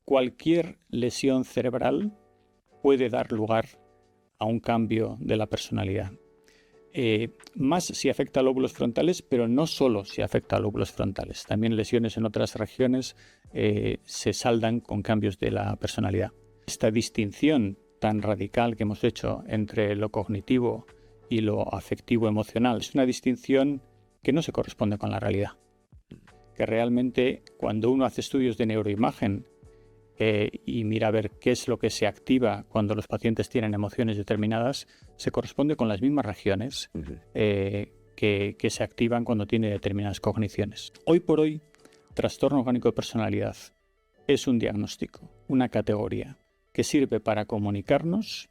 cualquier lesión cerebral puede dar lugar a un cambio de la personalidad. Más si afecta a lóbulos frontales, pero no solo si afecta a lóbulos frontales. También lesiones en otras regiones se saldan con cambios de la personalidad. Esta distinción tan radical que hemos hecho entre lo cognitivo y lo afectivo emocional es una distinción que no se corresponde con la realidad. Que realmente cuando uno hace estudios de neuroimagen y mira a ver qué es lo que se activa cuando los pacientes tienen emociones determinadas, se corresponde con las mismas regiones que se activan cuando tiene determinadas cogniciones. Hoy por hoy, trastorno orgánico de personalidad es un diagnóstico, una categoría que sirve para comunicarnos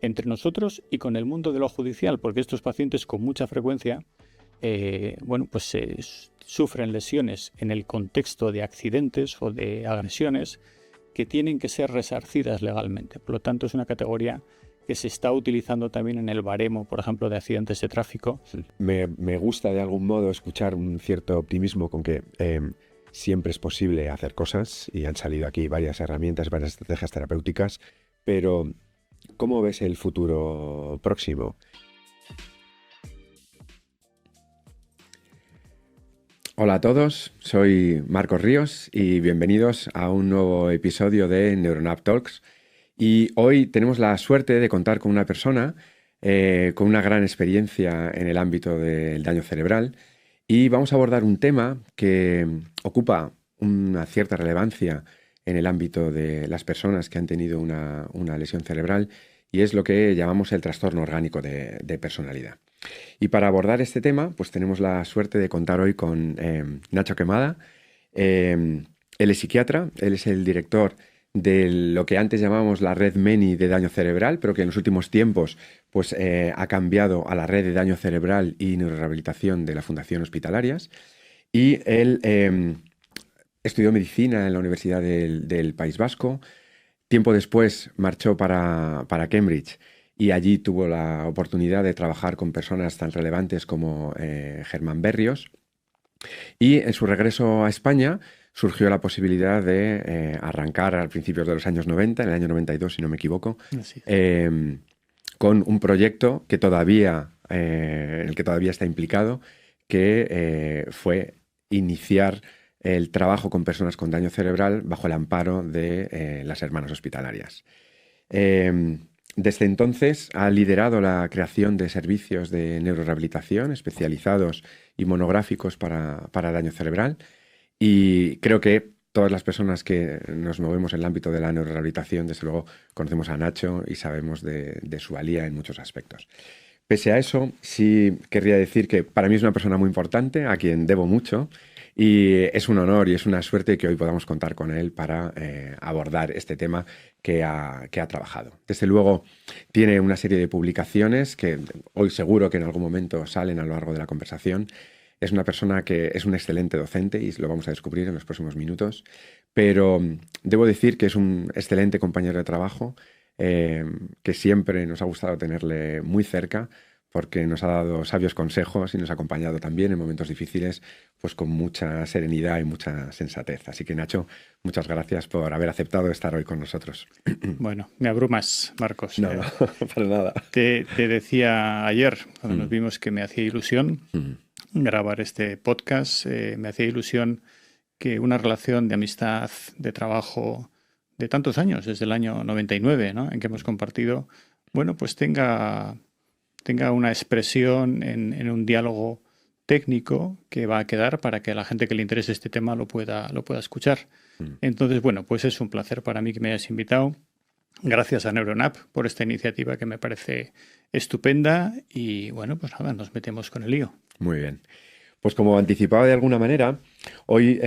entre nosotros y con el mundo de lo judicial, porque estos pacientes con mucha frecuencia sufren lesiones en el contexto de accidentes o de agresiones que tienen que ser resarcidas legalmente. Por lo tanto, es una categoría que se está utilizando también en el baremo, por ejemplo, de accidentes de tráfico. Me gusta de algún modo escuchar un cierto optimismo con que siempre es posible hacer cosas y han salido aquí varias herramientas, varias estrategias terapéuticas, pero ¿cómo ves el futuro próximo? Hola a todos, soy Marcos Ríos y bienvenidos a un nuevo episodio de Neuronap Talks. Y hoy tenemos la suerte de contar con una persona con una gran experiencia en el ámbito del daño cerebral y vamos a abordar un tema que ocupa una cierta relevancia en el ámbito de las personas que han tenido una lesión cerebral y es lo que llamamos el trastorno orgánico de personalidad. Y para abordar este tema, pues tenemos la suerte de contar hoy con Nacho Quemada. Él es psiquiatra, él es el director de lo que antes llamábamos la red MENI de daño cerebral, pero que en los últimos tiempos pues, ha cambiado a la red de daño cerebral y neurorehabilitación de la Fundación Hospitalarias. Y él estudió medicina en la Universidad del País Vasco. Tiempo después marchó para Cambridge y allí tuvo la oportunidad de trabajar con personas tan relevantes como Germán Berrios. Y en su regreso a España surgió la posibilidad de arrancar a principios de los años 90, en el año 92, si no me equivoco, con un proyecto que en el que todavía está implicado, que fue iniciar el trabajo con personas con daño cerebral bajo el amparo de las Hermanas Hospitalarias. Desde entonces ha liderado la creación de servicios de neurorehabilitación especializados y monográficos para daño cerebral y creo que todas las personas que nos movemos en el ámbito de la neurorehabilitación, desde luego conocemos a Nacho y sabemos de su valía en muchos aspectos. Pese a eso, sí querría decir que para mí es una persona muy importante, a quien debo mucho, y es un honor y es una suerte que hoy podamos contar con él para abordar este tema que ha trabajado. Desde luego tiene una serie de publicaciones que hoy seguro que en algún momento salen a lo largo de la conversación. Es una persona que es un excelente docente y lo vamos a descubrir en los próximos minutos, pero debo decir que es un excelente compañero de trabajo que siempre nos ha gustado tenerle muy cerca porque nos ha dado sabios consejos y nos ha acompañado también en momentos difíciles pues con mucha serenidad y mucha sensatez. Así que Nacho, muchas gracias por haber aceptado estar hoy con nosotros. Bueno, me abrumas, Marcos. No, para nada. Te decía ayer, cuando nos vimos, que me hacía ilusión grabar este podcast. Me hacía ilusión que una relación de amistad, de trabajo de tantos años, desde el año 99, ¿no?, en que hemos compartido, bueno, pues tenga una expresión en un diálogo técnico que va a quedar para que la gente que le interese este tema lo pueda escuchar. Entonces, bueno, pues es un placer para mí que me hayas invitado. Gracias a Neuronap por esta iniciativa que me parece estupenda y, bueno, pues nada, nos metemos con el lío. Muy bien. Pues como anticipaba de alguna manera, hoy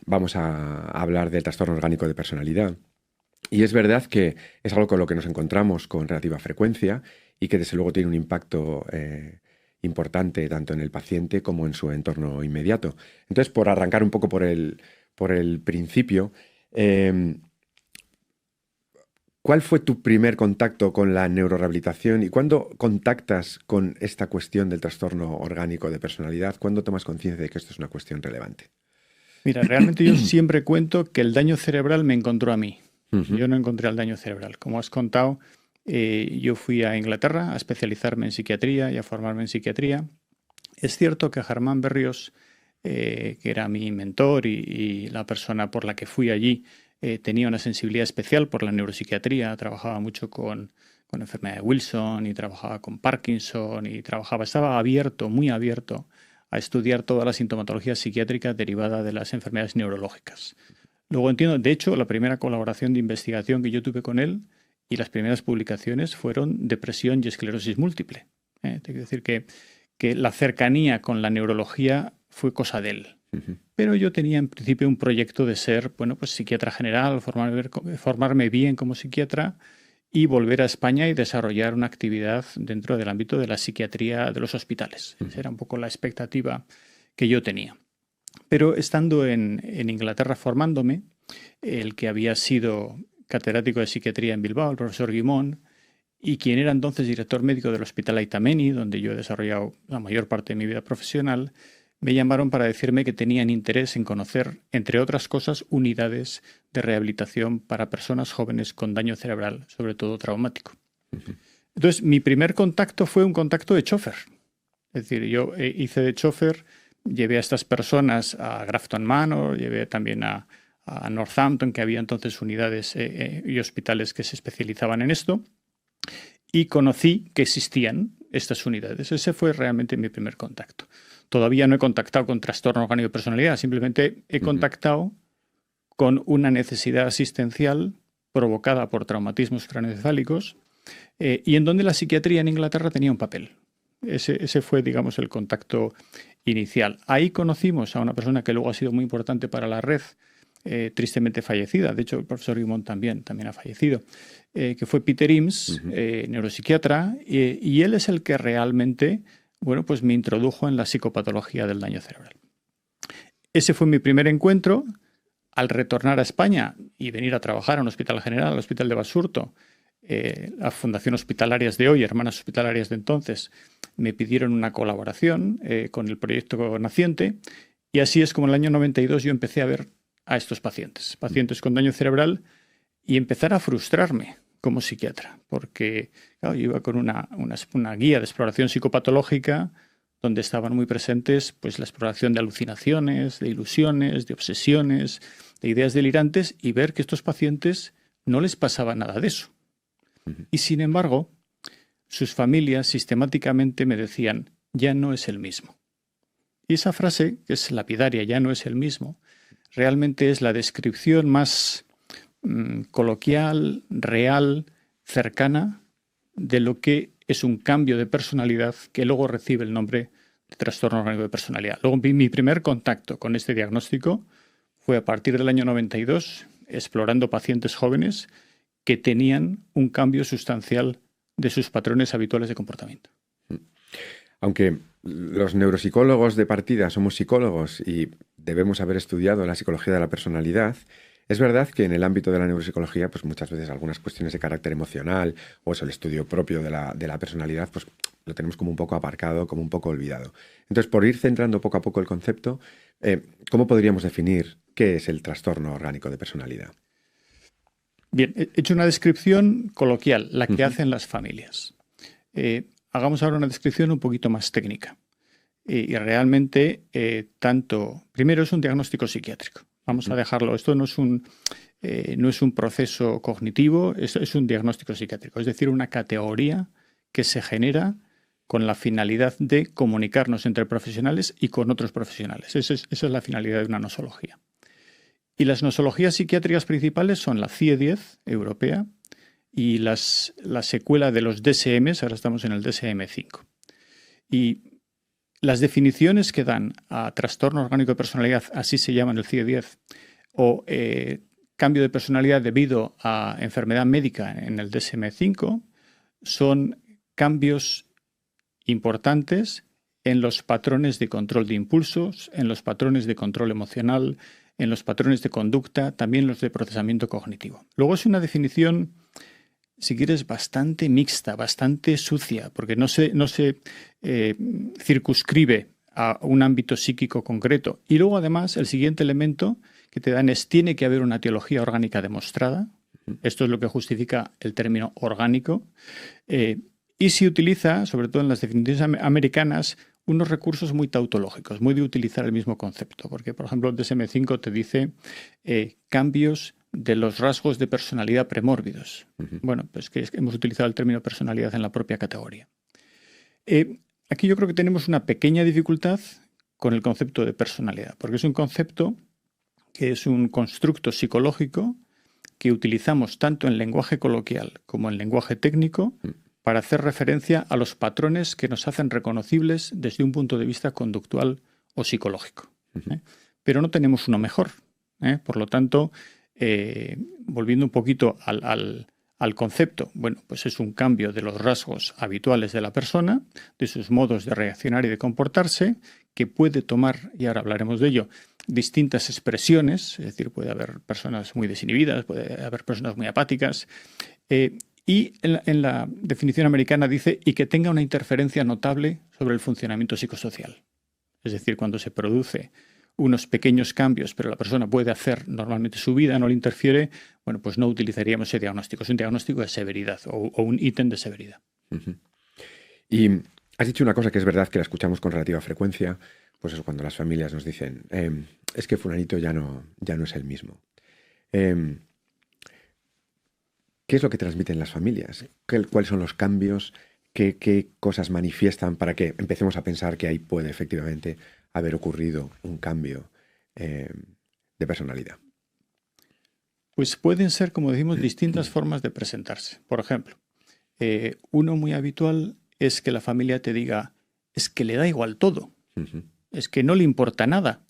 vamos a hablar del trastorno orgánico de personalidad. Y es verdad que es algo con lo que nos encontramos con relativa frecuencia y que desde luego tiene un impacto importante tanto en el paciente como en su entorno inmediato. Entonces, por arrancar un poco por el principio, ¿cuál fue tu primer contacto con la neurorehabilitación y cuándo contactas con esta cuestión del trastorno orgánico de personalidad? ¿Cuándo tomas conciencia de que esto es una cuestión relevante? Mira, realmente yo siempre cuento que el daño cerebral me encontró a mí. Ujú. Yo no encontré el daño cerebral. Como has contado, yo fui a Inglaterra a especializarme en psiquiatría y a formarme en psiquiatría. Es cierto que Germán Berrios, que era mi mentor y la persona por la que fui allí, tenía una sensibilidad especial por la neuropsiquiatría, trabajaba mucho con enfermedad de Wilson y trabajaba con Parkinson y estaba abierto, muy abierto a estudiar toda la sintomatología psiquiátrica derivada de las enfermedades neurológicas. Luego entiendo, de hecho, la primera colaboración de investigación que yo tuve con él y las primeras publicaciones fueron depresión y esclerosis múltiple. Tengo que decir que la cercanía con la neurología fue cosa de él. Ujú. Pero yo tenía en principio un proyecto de ser, bueno, pues psiquiatra general, formarme bien como psiquiatra y volver a España y desarrollar una actividad dentro del ámbito de la psiquiatría de los hospitales. Esa era un poco la expectativa que yo tenía. Pero estando en Inglaterra formándome, el que había sido catedrático de psiquiatría en Bilbao, el profesor Guimón, y quien era entonces director médico del Hospital Aitameni, donde yo he desarrollado la mayor parte de mi vida profesional, me llamaron para decirme que tenían interés en conocer, entre otras cosas, unidades de rehabilitación para personas jóvenes con daño cerebral, sobre todo traumático. Entonces, mi primer contacto fue un contacto de chofer. Es decir, yo hice de chofer, llevé a estas personas a Grafton Manor, llevé también a Northampton, que había entonces unidades y hospitales que se especializaban en esto, y conocí que existían estas unidades. Ese fue realmente mi primer contacto. Todavía no he contactado con trastorno orgánico de personalidad, simplemente he contactado con una necesidad asistencial provocada por traumatismos craneoencefálicos y en donde la psiquiatría en Inglaterra tenía un papel. Ese fue, digamos, el contacto inicial. Ahí conocimos a una persona que luego ha sido muy importante para la red, tristemente fallecida. De hecho, el profesor Guimón también ha fallecido, que fue Peter Ims, neuropsiquiatra, y él es el que realmente, bueno, pues me introdujo en la psicopatología del daño cerebral. Ese fue mi primer encuentro. Al retornar a España y venir a trabajar a un hospital general, al Hospital de Basurto, la Fundación Hospitalarias de hoy, Hermanas Hospitalarias de entonces, me pidieron una colaboración con el proyecto naciente y así es como en el año 92 yo empecé a ver a estos pacientes con daño cerebral y empezar a frustrarme como psiquiatra, porque claro, yo iba con una guía de exploración psicopatológica donde estaban muy presentes pues, la exploración de alucinaciones, de ilusiones, de obsesiones, de ideas delirantes y ver que a estos pacientes no les pasaba nada de eso. Y sin embargo, sus familias sistemáticamente me decían, ya no es el mismo. Y esa frase, que es lapidaria, ya no es el mismo, realmente es la descripción más coloquial, real, cercana de lo que es un cambio de personalidad que luego recibe el nombre de trastorno orgánico de personalidad. Luego mi primer contacto con este diagnóstico fue a partir del año 92, explorando pacientes jóvenes que tenían un cambio sustancial de sus patrones habituales de comportamiento. Aunque los neuropsicólogos de partida somos psicólogos y debemos haber estudiado la psicología de la personalidad, es verdad que en el ámbito de la neuropsicología, pues muchas veces algunas cuestiones de carácter emocional o es el estudio propio de la personalidad, pues lo tenemos como un poco aparcado, como un poco olvidado. Entonces, por ir centrando poco a poco el concepto, ¿cómo podríamos definir qué es el trastorno orgánico de personalidad? Bien, he hecho una descripción coloquial, la que hacen las familias. Hagamos ahora una descripción un poquito más técnica. Y realmente, primero es un diagnóstico psiquiátrico. Vamos a dejarlo. Esto no es un proceso cognitivo, es un diagnóstico psiquiátrico. Es decir, una categoría que se genera con la finalidad de comunicarnos entre profesionales y con otros profesionales. Esa es la finalidad de una nosología. Y las nosologías psiquiátricas principales son la CIE-10 europea y la secuela de los DSMs, ahora estamos en el DSM-5. Y las definiciones que dan a trastorno orgánico de personalidad, así se llaman el CIE-10, o cambio de personalidad debido a enfermedad médica en el DSM-5, son cambios importantes en los patrones de control de impulsos, en los patrones de control emocional, en los patrones de conducta, también los de procesamiento cognitivo. Luego es una definición, si quieres, bastante mixta, bastante sucia, porque no se circunscribe a un ámbito psíquico concreto. Y luego, además, el siguiente elemento que te dan es tiene que haber una etiología orgánica demostrada. Esto es lo que justifica el término orgánico. Y se utiliza, sobre todo en las definiciones americanas, unos recursos muy tautológicos, muy de utilizar el mismo concepto. Porque, por ejemplo, el DSM-5 te dice cambios de los rasgos de personalidad premórbidos. Bueno, pues que hemos utilizado el término personalidad en la propia categoría. Aquí yo creo que tenemos una pequeña dificultad con el concepto de personalidad, porque es un concepto que es un constructo psicológico que utilizamos tanto en lenguaje coloquial como en lenguaje técnico para hacer referencia a los patrones que nos hacen reconocibles desde un punto de vista conductual o psicológico. Pero no tenemos uno mejor. Por lo tanto, volviendo un poquito al concepto, bueno, pues es un cambio de los rasgos habituales de la persona, de sus modos de reaccionar y de comportarse, que puede tomar, y ahora hablaremos de ello, distintas expresiones, es decir, puede haber personas muy desinhibidas, puede haber personas muy apáticas, y en la definición americana dice y que tenga una interferencia notable sobre el funcionamiento psicosocial. Es decir, cuando se produce unos pequeños cambios, pero la persona puede hacer normalmente su vida, no le interfiere, bueno, pues no utilizaríamos ese diagnóstico. Es un diagnóstico de severidad o un ítem de severidad. Y has dicho una cosa que es verdad que la escuchamos con relativa frecuencia, pues eso, cuando las familias nos dicen, es que fulanito ya no es el mismo. ¿Qué es lo que transmiten las familias? ¿Cuáles son los cambios? ¿Qué cosas manifiestan para que empecemos a pensar que ahí puede efectivamente haber ocurrido un cambio de personalidad? Pues pueden ser, como decimos, distintas formas de presentarse. Por ejemplo, uno muy habitual es que la familia te diga, es que le da igual todo, es que no le importa nada.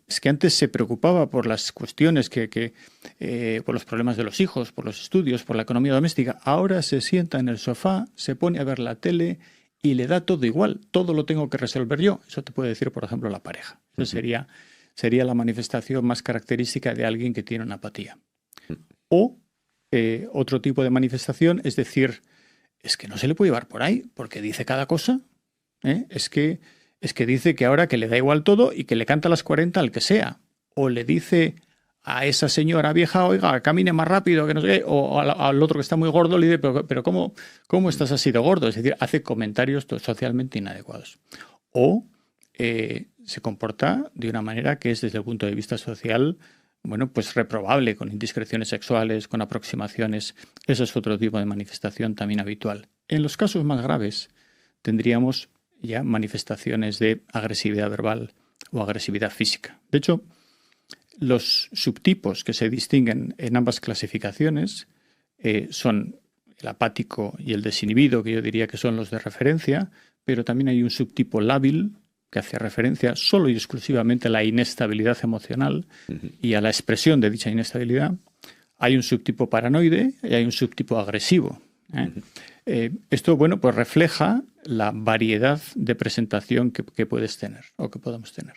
Es que antes se preocupaba por las cuestiones por los problemas de los hijos, por los estudios, por la economía doméstica. Ahora se sienta en el sofá, se pone a ver la tele y le da todo igual. Todo lo tengo que resolver yo. Eso te puede decir, por ejemplo, la pareja. Eso sería la manifestación más característica de alguien que tiene una apatía. O otro tipo de manifestación es decir, es que no se le puede llevar por ahí porque dice cada cosa. Es que dice que ahora que le da igual todo y que le canta a las 40 al que sea. O le dice a esa señora vieja, oiga, camine más rápido, que no sé qué. O al otro que está muy gordo le dice, pero ¿cómo estás así de gordo? Es decir, hace comentarios socialmente inadecuados. O se comporta de una manera que es desde el punto de vista social, bueno, pues reprobable, con indiscreciones sexuales, con aproximaciones. Eso es otro tipo de manifestación también habitual. En los casos más graves tendríamos ya manifestaciones de agresividad verbal o agresividad física. De hecho, los subtipos que se distinguen en ambas clasificaciones son el apático y el desinhibido, que yo diría que son los de referencia, pero también hay un subtipo lábil que hace referencia solo y exclusivamente a la inestabilidad emocional y a la expresión de dicha inestabilidad. Hay un subtipo paranoide y hay un subtipo agresivo. Esto, bueno, pues refleja la variedad de presentación que puedes tener o que podemos tener.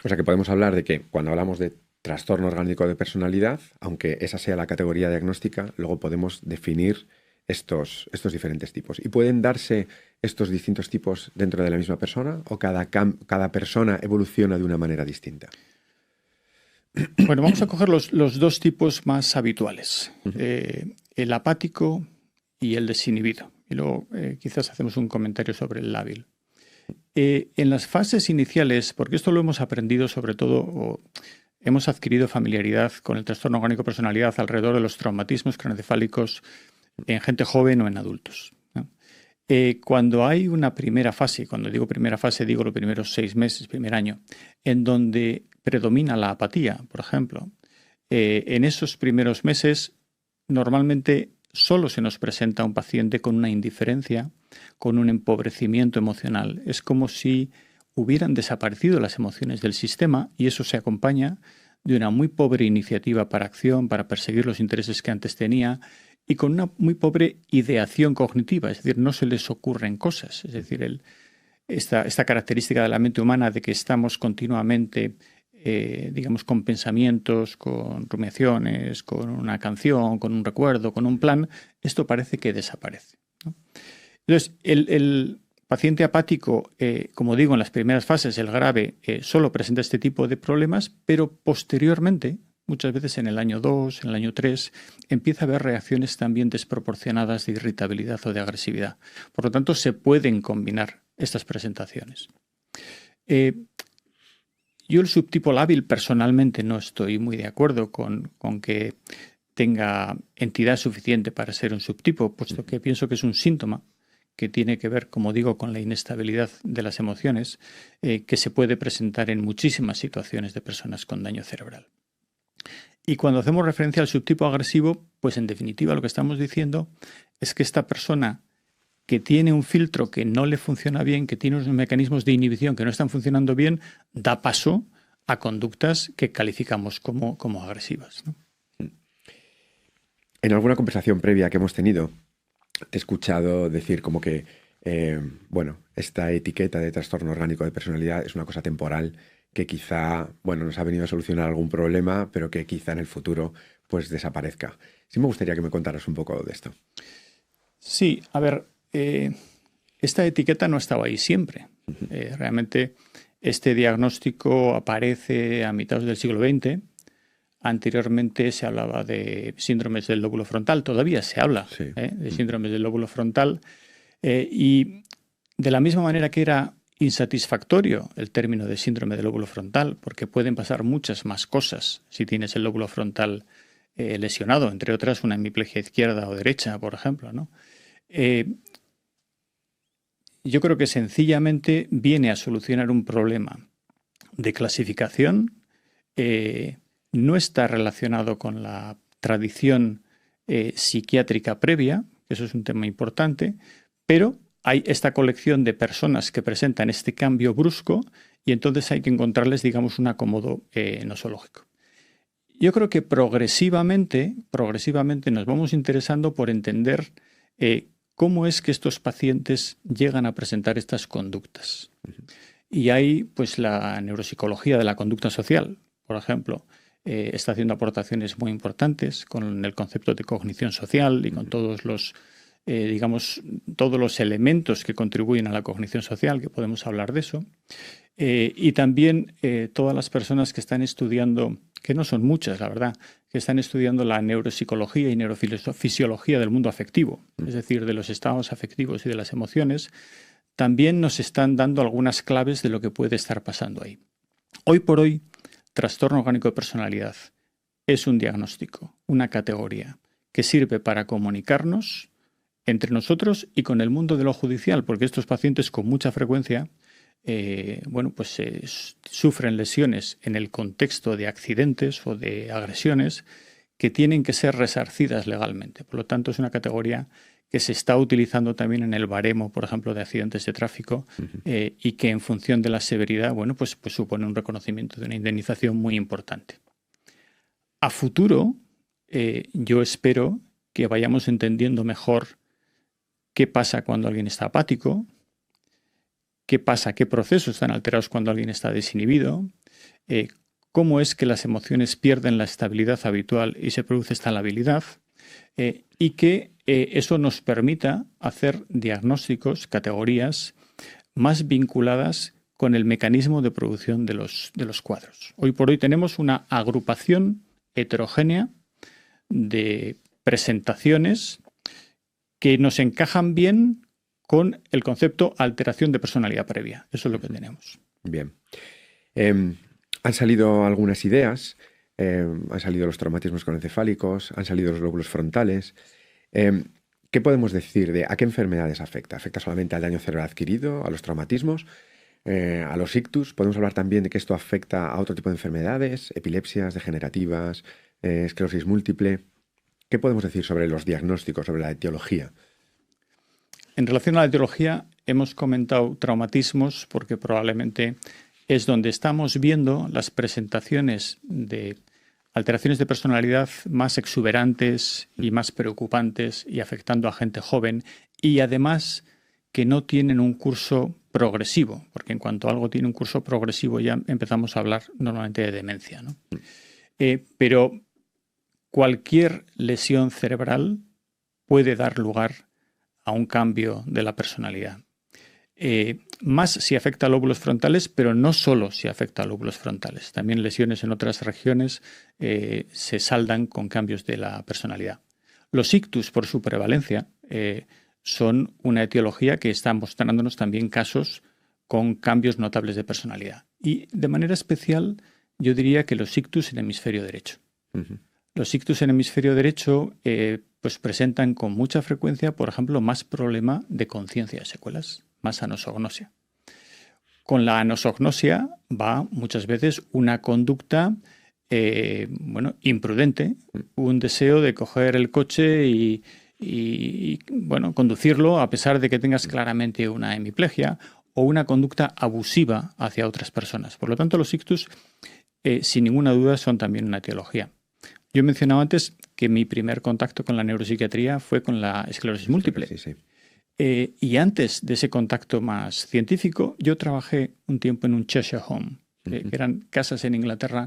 O sea que podemos hablar de que cuando hablamos de trastorno orgánico de personalidad, aunque esa sea la categoría diagnóstica, luego podemos definir estos diferentes tipos. ¿Y pueden darse estos distintos tipos dentro de la misma persona o cada persona evoluciona de una manera distinta? Bueno, vamos a coger los dos tipos más habituales. El apático y el desinhibido. Y luego quizás hacemos un comentario sobre el lábil. En las fases iniciales, porque esto lo hemos aprendido sobre todo, o hemos adquirido familiaridad con el trastorno orgánico de personalidad alrededor de los traumatismos craneoencefálicos en gente joven o en adultos, ¿no? Cuando hay una primera fase, cuando digo primera fase digo los primeros 6 meses, primer año, en donde predomina la apatía, por ejemplo, en esos primeros meses normalmente solo se nos presenta un paciente con una indiferencia, con un empobrecimiento emocional. Es como si hubieran desaparecido las emociones del sistema y eso se acompaña de una muy pobre iniciativa para acción, para perseguir los intereses que antes tenía y con una muy pobre ideación cognitiva, es decir, no se les ocurren cosas. Es decir, esta característica de la mente humana de que estamos continuamente digamos, con pensamientos, con rumiaciones, con una canción, con un recuerdo, con un plan, esto parece que desaparece, ¿no? Entonces, paciente apático, como digo, en las primeras fases, el grave, solo presenta este tipo de problemas, pero posteriormente, muchas veces en el año 2, en el año 3, empieza a haber reacciones también desproporcionadas de irritabilidad o de agresividad. Por lo tanto, se pueden combinar estas presentaciones. Yo el subtipo lábil personalmente no estoy muy de acuerdo con que tenga entidad suficiente para ser un subtipo, puesto que pienso que es un síntoma que tiene que ver, como digo, con la inestabilidad de las emociones, que se puede presentar en muchísimas situaciones de personas con daño cerebral. Y cuando hacemos referencia al subtipo agresivo, pues en definitiva lo que estamos diciendo es que esta persona que tiene un filtro que no le funciona bien, que tiene unos mecanismos de inhibición que no están funcionando bien, da paso a conductas que calificamos como agresivas, ¿no? En alguna conversación previa que hemos tenido, te he escuchado decir como que, esta etiqueta de trastorno orgánico de personalidad es una cosa temporal que quizá, nos ha venido a solucionar algún problema, pero que quizá en el futuro pues desaparezca. Sí me gustaría que me contaras un poco de esto. Sí, a ver, esta etiqueta no estaba ahí siempre. Realmente este diagnóstico aparece a mitad del siglo XX. Anteriormente se hablaba de síndromes del lóbulo frontal, todavía se habla de síndromes del lóbulo frontal, y de la misma manera que era insatisfactorio el término de síndrome del lóbulo frontal, porque pueden pasar muchas más cosas si tienes el lóbulo frontal lesionado, entre otras una hemiplegia izquierda o derecha, por ejemplo, ¿no? Yo creo que sencillamente viene a solucionar un problema de clasificación. No está relacionado con la tradición psiquiátrica previa, que eso es un tema importante, pero hay esta colección de personas que presentan este cambio brusco y entonces hay que encontrarles, digamos, un acomodo nosológico. Yo creo que progresivamente nos vamos interesando por entender cómo es que estos pacientes llegan a presentar estas conductas. Y hay pues la neuropsicología de la conducta social, por ejemplo, está haciendo aportaciones muy importantes con el concepto de cognición social y con todos los, todos los elementos que contribuyen a la cognición social, que podemos hablar de eso. Y también todas las personas que están estudiando, que no son muchas, la verdad, que están estudiando la neuropsicología y neurofisiología del mundo afectivo, es decir, de los estados afectivos y de las emociones, también nos están dando algunas claves de lo que puede estar pasando ahí. Hoy por hoy, trastorno orgánico de personalidad es un diagnóstico, una categoría que sirve para comunicarnos entre nosotros y con el mundo de lo judicial, porque estos pacientes con mucha frecuencia sufren lesiones en el contexto de accidentes o de agresiones que tienen que ser resarcidas legalmente. Por lo tanto, es una categoría que se está utilizando también en el baremo, por ejemplo, de accidentes de tráfico, y que en función de la severidad, pues supone un reconocimiento de una indemnización muy importante. A futuro, yo espero que vayamos entendiendo mejor qué pasa cuando alguien está apático, qué pasa, qué procesos están alterados cuando alguien está desinhibido, cómo es que las emociones pierden la estabilidad habitual y se produce esta labilidad, y que eso nos permita hacer diagnósticos, categorías más vinculadas con el mecanismo de producción de los cuadros. Hoy por hoy tenemos una agrupación heterogénea de presentaciones que nos encajan bien con el concepto alteración de personalidad previa. Eso es lo que tenemos. Bien. Han salido algunas ideas, han salido los traumatismos cronoencefálicos, han salido los lóbulos frontales. ¿Qué podemos decir de a qué enfermedades afecta? ¿Afecta solamente al daño cerebral adquirido, a los traumatismos, a los ictus? ¿Podemos hablar también de que esto afecta a otro tipo de enfermedades, epilepsias degenerativas, esclerosis múltiple? ¿Qué podemos decir sobre los diagnósticos, sobre la etiología? En relación a la etiología, hemos comentado traumatismos porque probablemente es donde estamos viendo las presentaciones de alteraciones de personalidad más exuberantes y más preocupantes y afectando a gente joven, y además que no tienen un curso progresivo, porque en cuanto algo tiene un curso progresivo ya empezamos a hablar normalmente de demencia, ¿no? Pero cualquier lesión cerebral puede dar lugar a un cambio de la personalidad. Más si afecta a lóbulos frontales, pero no solo si afecta a lóbulos frontales. También lesiones en otras regiones se saldan con cambios de la personalidad. Los ictus, por su prevalencia, son una etiología que está mostrándonos también casos con cambios notables de personalidad. Y de manera especial, yo diría que los ictus en hemisferio derecho. Los ictus en hemisferio derecho pues presentan con mucha frecuencia, por ejemplo, más problema de conciencia de secuelas, más anosognosia. Con la anosognosia va muchas veces una conducta imprudente, un deseo de coger el coche y conducirlo a pesar de que tengas claramente una hemiplegia o una conducta abusiva hacia otras personas. Por lo tanto, los ictus, sin ninguna duda, son también una etiología. Yo he mencionado antes que mi primer contacto con la neuropsiquiatría fue con la esclerosis múltiple. Sí. Y antes de ese contacto más científico, yo trabajé un tiempo en un Cheshire Home, que eran casas en Inglaterra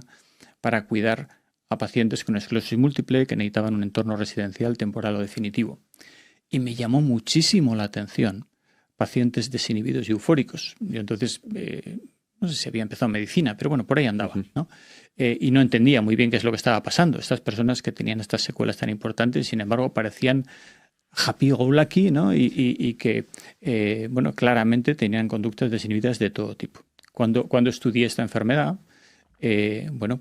para cuidar a pacientes con esclerosis múltiple que necesitaban un entorno residencial temporal o definitivo. Y me llamó muchísimo la atención pacientes desinhibidos y eufóricos. Yo entonces, no sé si había empezado medicina, pero bueno, por ahí andaba, ¿no? Y no entendía muy bien qué es lo que estaba pasando. Estas personas que tenían estas secuelas tan importantes, sin embargo, parecían happy go lucky, ¿no? Y que, claramente tenían conductas desinhibidas de todo tipo. Cuando estudié esta enfermedad,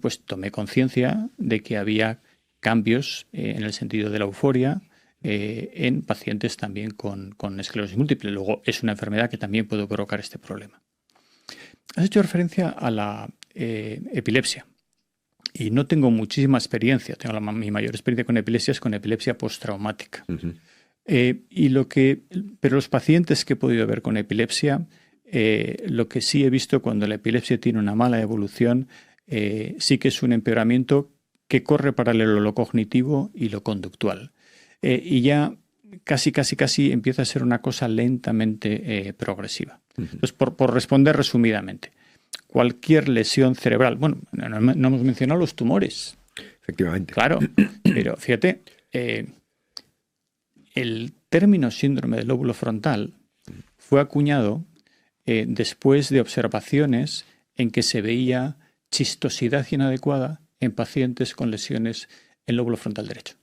pues tomé conciencia de que había cambios en el sentido de la euforia en pacientes también con esclerosis múltiple. Luego, es una enfermedad que también puede provocar este problema. Has hecho referencia a la epilepsia. Y no tengo muchísima experiencia. Mi mayor experiencia con epilepsia es con epilepsia postraumática. Pero los pacientes que he podido ver con epilepsia, lo que sí he visto cuando la epilepsia tiene una mala evolución, sí que es un empeoramiento que corre paralelo a lo cognitivo y lo conductual. Y ya casi empieza a ser una cosa lentamente progresiva. Entonces, por responder resumidamente, cualquier lesión cerebral, no hemos mencionado los tumores. Efectivamente. Claro, pero fíjate, el término síndrome del lóbulo frontal fue acuñado después de observaciones en que se veía chistosidad inadecuada en pacientes con lesiones en el lóbulo frontal derecho.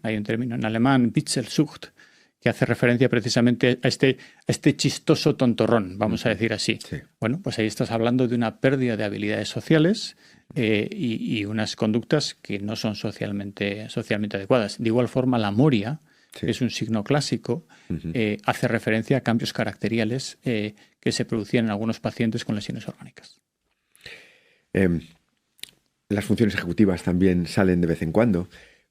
Hay un término en alemán, Witzelsucht, que hace referencia precisamente a este chistoso tontorrón, vamos a decir así. Sí. Bueno, pues ahí estás hablando de una pérdida de habilidades sociales y unas conductas que no son socialmente adecuadas. De igual forma, la moria, que es un signo clásico, hace referencia a cambios caracteriales que se producían en algunos pacientes con lesiones orgánicas. Las funciones ejecutivas también salen de vez en cuando,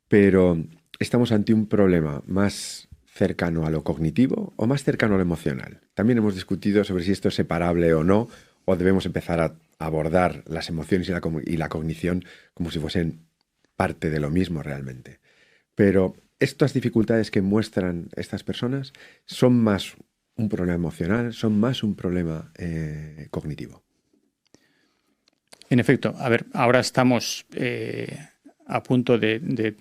pero estamos ante un problema más cercano a lo cognitivo o más cercano a lo emocional. También hemos discutido sobre si esto es separable o no, o debemos empezar a abordar las emociones y la cognición como si fuesen parte de lo mismo realmente. Pero estas dificultades que muestran estas personas son más un problema emocional, son más un problema cognitivo. En efecto, a ver, ahora estamos a punto de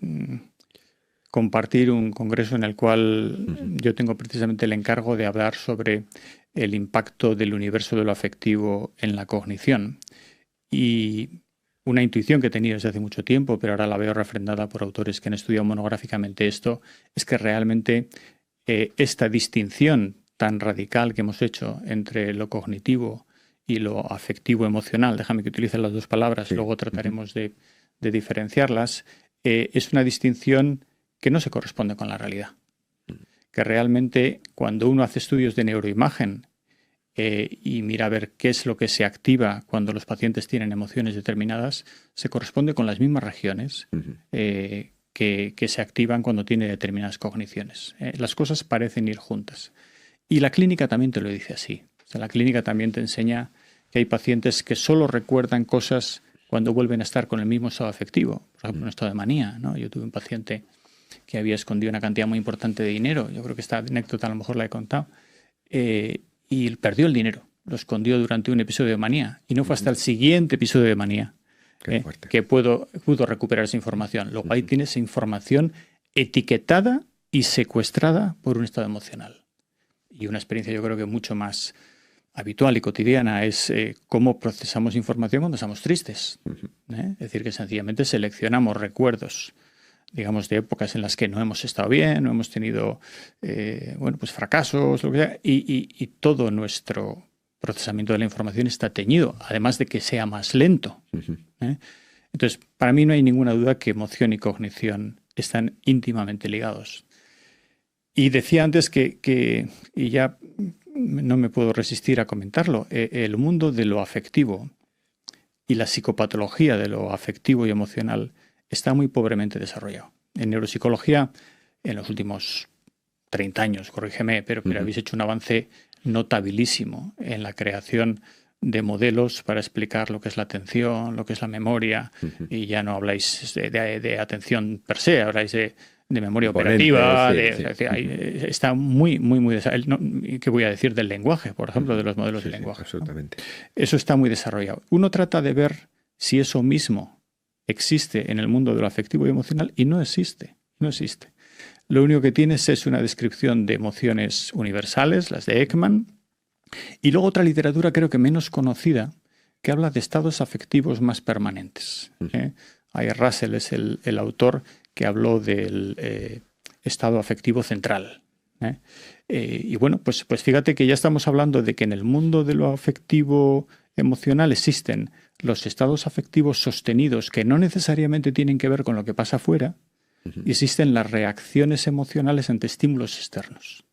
compartir un congreso en el cual yo tengo precisamente el encargo de hablar sobre el impacto del universo de lo afectivo en la cognición. Y una intuición que he tenido desde hace mucho tiempo, pero ahora la veo refrendada por autores que han estudiado monográficamente esto, es que realmente esta distinción tan radical que hemos hecho entre lo cognitivo y lo afectivo emocional, déjame que utilice las dos palabras, luego trataremos de diferenciarlas, es una distinción que no se corresponde con la realidad. Que realmente cuando uno hace estudios de neuroimagen y mira a ver qué es lo que se activa cuando los pacientes tienen emociones determinadas, se corresponde con las mismas regiones que se activan cuando tiene determinadas cogniciones. Las cosas parecen ir juntas. Y la clínica también te lo dice así. O sea, la clínica también te enseña que hay pacientes que solo recuerdan cosas cuando vuelven a estar con el mismo estado afectivo. Por ejemplo, un estado de manía, ¿no? Yo tuve un paciente que había escondido una cantidad muy importante de dinero. Yo creo que esta anécdota a lo mejor la he contado. Y perdió el dinero. Lo escondió durante un episodio de manía. Y no fue hasta el siguiente episodio de manía que pudo recuperar esa información. Luego ahí tienes información etiquetada y secuestrada por un estado emocional. Y una experiencia yo creo que mucho más habitual y cotidiana es cómo procesamos información cuando estamos tristes. Es decir, que sencillamente seleccionamos recuerdos, digamos, de épocas en las que no hemos estado bien, no hemos tenido pues fracasos, lo que sea, y todo nuestro procesamiento de la información está teñido, además de que sea más lento. Entonces, para mí no hay ninguna duda que emoción y cognición están íntimamente ligados. Y decía antes y ya no me puedo resistir a comentarlo, el mundo de lo afectivo y la psicopatología de lo afectivo y emocional está muy pobremente desarrollado. En neuropsicología, en los últimos 30 años, corrígeme, pero habéis hecho un avance notabilísimo en la creación de modelos para explicar lo que es la atención, lo que es la memoria, y ya no habláis de atención per se, habláis de memoria operativa, está muy desarrollado. ¿Qué voy a decir del lenguaje, por ejemplo, de los modelos de lenguaje? Absolutamente. ¿No? Eso está muy desarrollado. Uno trata de ver si eso mismo existe en el mundo de lo afectivo y emocional y no existe. Lo único que tienes es una descripción de emociones universales, las de Ekman, y luego otra literatura creo que menos conocida que habla de estados afectivos más permanentes. Ahí Russell es el autor que habló del estado afectivo central. Y bueno, pues fíjate que ya estamos hablando de que en el mundo de lo afectivo emocional existen los estados afectivos sostenidos que no necesariamente tienen que ver con lo que pasa afuera, y existen las reacciones emocionales ante estímulos externos.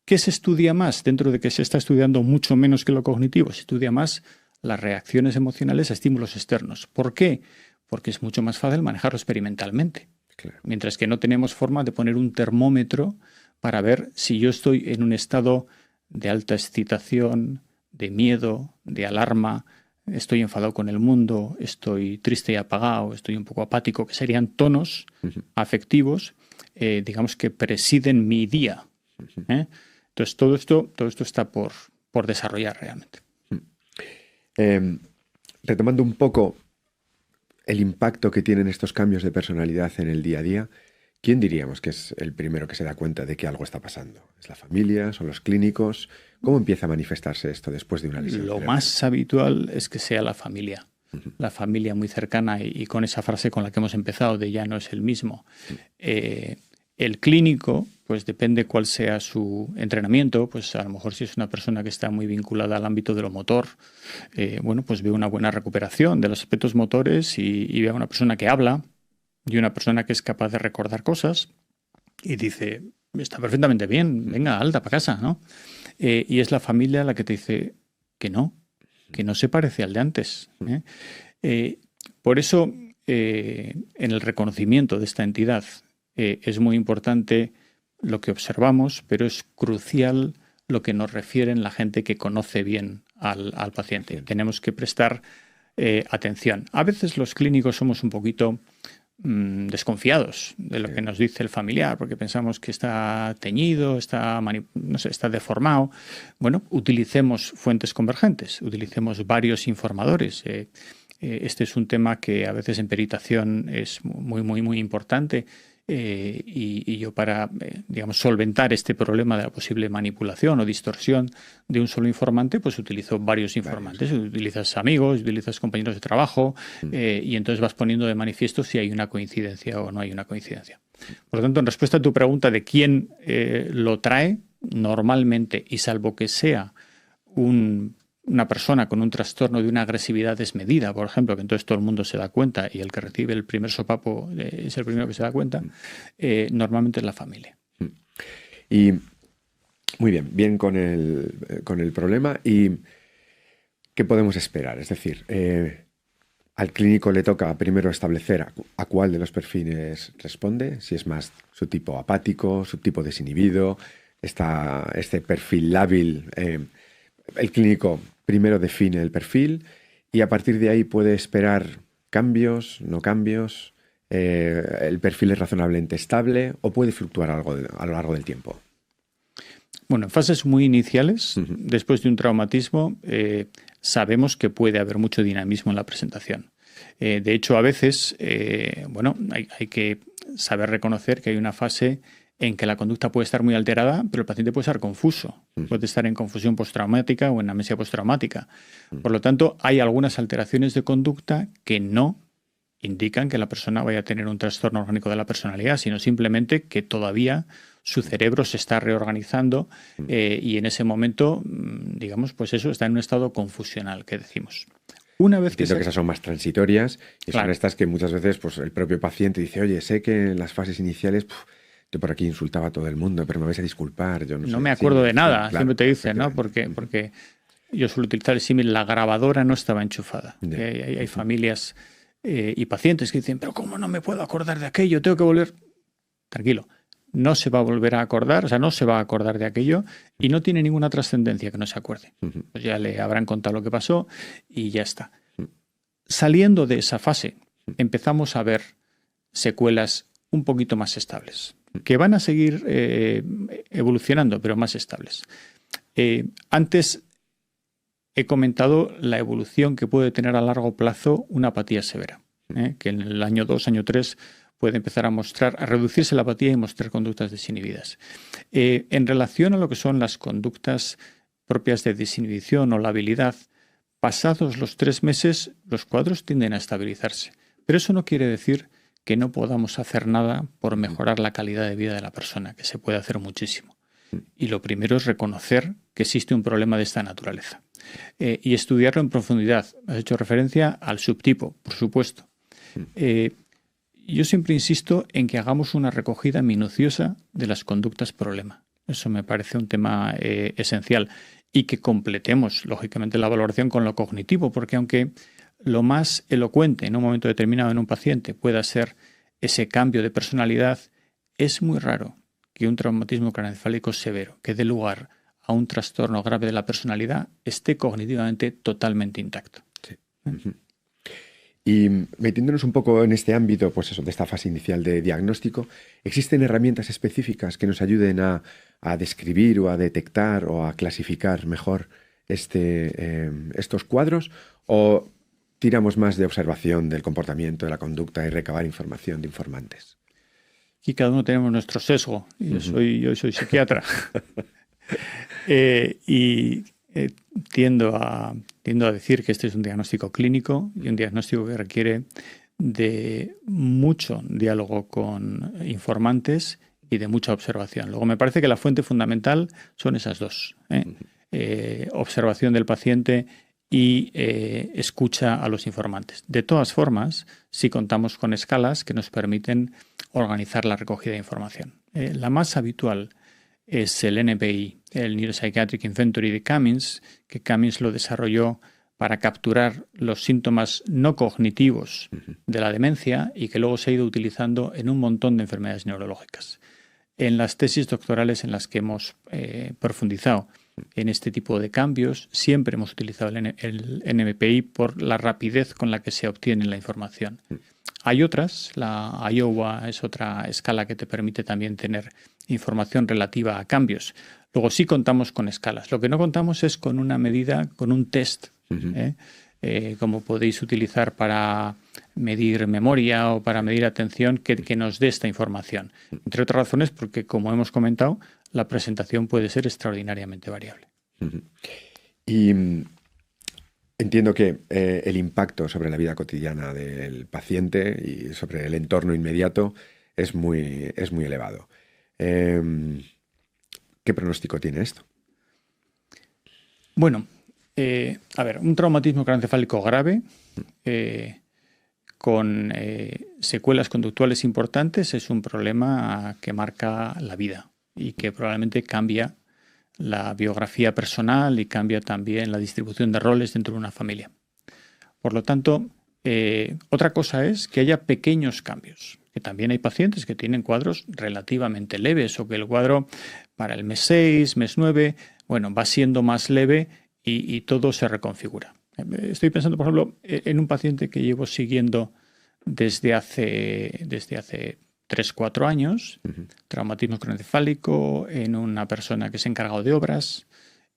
¿Qué se estudia más? Dentro de que se está estudiando mucho menos que lo cognitivo, se estudia más las reacciones emocionales a estímulos externos. ¿Por qué? Porque es mucho más fácil manejarlo experimentalmente. Claro. Mientras que no tenemos forma de poner un termómetro para ver si yo estoy en un estado de alta excitación, de miedo, de alarma, estoy enfadado con el mundo, estoy triste y apagado, estoy un poco apático, que serían tonos afectivos, digamos, que presiden mi día. Entonces, todo esto está por desarrollar realmente. Retomando un poco el impacto que tienen estos cambios de personalidad en el día a día, ¿quién diríamos que es el primero que se da cuenta de que algo está pasando? ¿Es la familia? ¿Son los clínicos? ¿Cómo empieza a manifestarse esto después de una lesión Lo cerebral? más habitual es que sea la familia. La familia muy cercana y con esa frase con la que hemos empezado de ya no es el mismo. El clínico, pues depende cuál sea su entrenamiento, pues a lo mejor si es una persona que está muy vinculada al ámbito de lo motor, pues ve una buena recuperación de los aspectos motores y ve a una persona que habla y una persona que es capaz de recordar cosas y dice, está perfectamente bien, venga, alta para casa, ¿no? Y es la familia la que te dice que no se parece al de antes. Por eso, en el reconocimiento de esta entidad, es muy importante lo que observamos, pero es crucial lo que nos refieren la gente que conoce bien al paciente. Bien. Tenemos que prestar atención. A veces los clínicos somos un poquito desconfiados de lo que nos dice el familiar, porque pensamos que está teñido, está deformado. Bueno, utilicemos fuentes convergentes, utilicemos varios informadores. Este es un tema que a veces en peritación es muy importante. Y yo para, solventar este problema de la posible manipulación o distorsión de un solo informante, pues utilizo varios informantes. Utilizas amigos, utilizas compañeros de trabajo y entonces vas poniendo de manifiesto si hay una coincidencia o no hay una coincidencia. Por lo tanto, en respuesta a tu pregunta de quién lo trae, normalmente, y salvo que sea una persona con un trastorno de una agresividad desmedida, por ejemplo, que entonces todo el mundo se da cuenta y el que recibe el primer sopapo es el primero que se da cuenta, normalmente es la familia. Y muy bien con el problema. ¿Y qué podemos esperar? Es decir, al clínico le toca primero establecer a cuál de los perfiles responde, si es más su tipo apático, su tipo desinhibido, este perfil lábil. El clínico primero define el perfil y a partir de ahí puede esperar cambios, no cambios, el perfil es razonablemente estable o puede fluctuar algo a lo largo del tiempo. Bueno, en fases muy iniciales, después de un traumatismo, sabemos que puede haber mucho dinamismo en la presentación. De hecho, a veces, hay que saber reconocer que hay una fase en que la conducta puede estar muy alterada, pero el paciente puede estar confuso. Puede estar en confusión postraumática o en amnesia postraumática. Por lo tanto, hay algunas alteraciones de conducta que no indican que la persona vaya a tener un trastorno orgánico de la personalidad, sino simplemente que todavía su cerebro se está reorganizando y en ese momento, digamos, pues eso está en un estado confusional, que decimos. Una vez Entiendo que esas son más transitorias y Claro. son estas que muchas veces pues, el propio paciente dice, oye, sé que en las fases iniciales yo por aquí insultaba a todo el mundo, pero me vais a disculpar. Yo no sé. me acuerdo de nada, claro, siempre te dicen, ¿no? efectivamente. Porque yo suelo utilizar el símil, la grabadora no estaba enchufada. Ya. Hay familias y pacientes que dicen, pero ¿cómo no me puedo acordar de aquello? Tengo que volver. Tranquilo, no se va a volver a acordar, o sea, no se va a acordar de aquello y no tiene ninguna trascendencia que no se acuerde. Pues ya le habrán contado lo que pasó y ya está. Saliendo de esa fase, empezamos a ver secuelas un poquito más estables, que van a seguir evolucionando, pero más estables. Antes he comentado la evolución que puede tener a largo plazo una apatía severa, que en el año 2, año 3 puede empezar a reducirse la apatía y mostrar conductas desinhibidas. En relación a lo que son las conductas propias de desinhibición o la habilidad, pasados los 3 meses, los cuadros tienden a estabilizarse. Pero eso no quiere decir que no podamos hacer nada por mejorar la calidad de vida de la persona, que se puede hacer muchísimo. Y lo primero es reconocer que existe un problema de esta naturaleza y estudiarlo en profundidad. Has hecho referencia al subtipo, por supuesto. Yo siempre insisto en que hagamos una recogida minuciosa de las conductas problema. Eso me parece un tema esencial. Y que completemos, lógicamente, la valoración con lo cognitivo, porque aunque lo más elocuente en un momento determinado en un paciente pueda ser ese cambio de personalidad, es muy raro que un traumatismo craneoencefálico severo que dé lugar a un trastorno grave de la personalidad esté cognitivamente totalmente intacto. Sí. Y metiéndonos un poco en este ámbito, pues eso, de esta fase inicial de diagnóstico, ¿existen herramientas específicas que nos ayuden a describir o a detectar o a clasificar mejor estos cuadros? ¿O tiramos más de observación del comportamiento, de la conducta y recabar información de informantes? Aquí cada uno tenemos nuestro sesgo. Yo soy psiquiatra. Tiendo a decir que este es un diagnóstico clínico y un diagnóstico que requiere de mucho diálogo con informantes y de mucha observación. Luego me parece que la fuente fundamental son esas dos. Observación del paciente y escucha a los informantes. De todas formas, sí contamos con escalas que nos permiten organizar la recogida de información. La más habitual es el NPI, el Neuropsychiatric Inventory de Cummings, que Cummings lo desarrolló para capturar los síntomas no cognitivos de la demencia y que luego se ha ido utilizando en un montón de enfermedades neurológicas. En las tesis doctorales en las que hemos profundizado en este tipo de cambios, siempre hemos utilizado el NPI por la rapidez con la que se obtiene la información. Hay otras, la Iowa es otra escala que te permite también tener información relativa a cambios. Luego sí contamos con escalas. Lo que no contamos es con una medida, con un test, como podéis utilizar para medir memoria o para medir atención, que nos dé esta información. Entre otras razones porque, como hemos comentado, la presentación puede ser extraordinariamente variable. Y entiendo que el impacto sobre la vida cotidiana del paciente y sobre el entorno inmediato es muy elevado. ¿Qué pronóstico tiene esto? Bueno, a ver, un traumatismo craneoencefálico grave con secuelas conductuales importantes es un problema que marca la vida y que probablemente cambia la biografía personal y cambia también la distribución de roles dentro de una familia. Por lo tanto, otra cosa es que haya pequeños cambios, que también hay pacientes que tienen cuadros relativamente leves o que el cuadro para el mes 6, mes 9, bueno, va siendo más leve y todo se reconfigura. Estoy pensando, por ejemplo, en un paciente que llevo siguiendo desde hace 3-4 años, traumatismo craneoencefálico, en una persona que se ha encargado de obras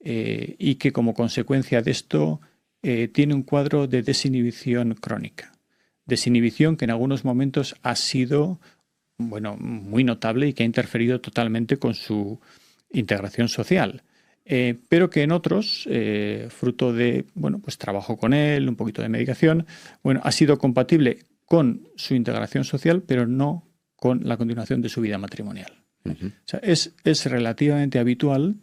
y que como consecuencia de esto tiene un cuadro de desinhibición crónica. Desinhibición que en algunos momentos ha sido bueno, muy notable y que ha interferido totalmente con su integración social. Pero que en otros, fruto de, bueno, pues trabajo con él, un poquito de medicación, bueno, ha sido compatible con su integración social, pero no con la continuación de su vida matrimonial. O sea, es relativamente habitual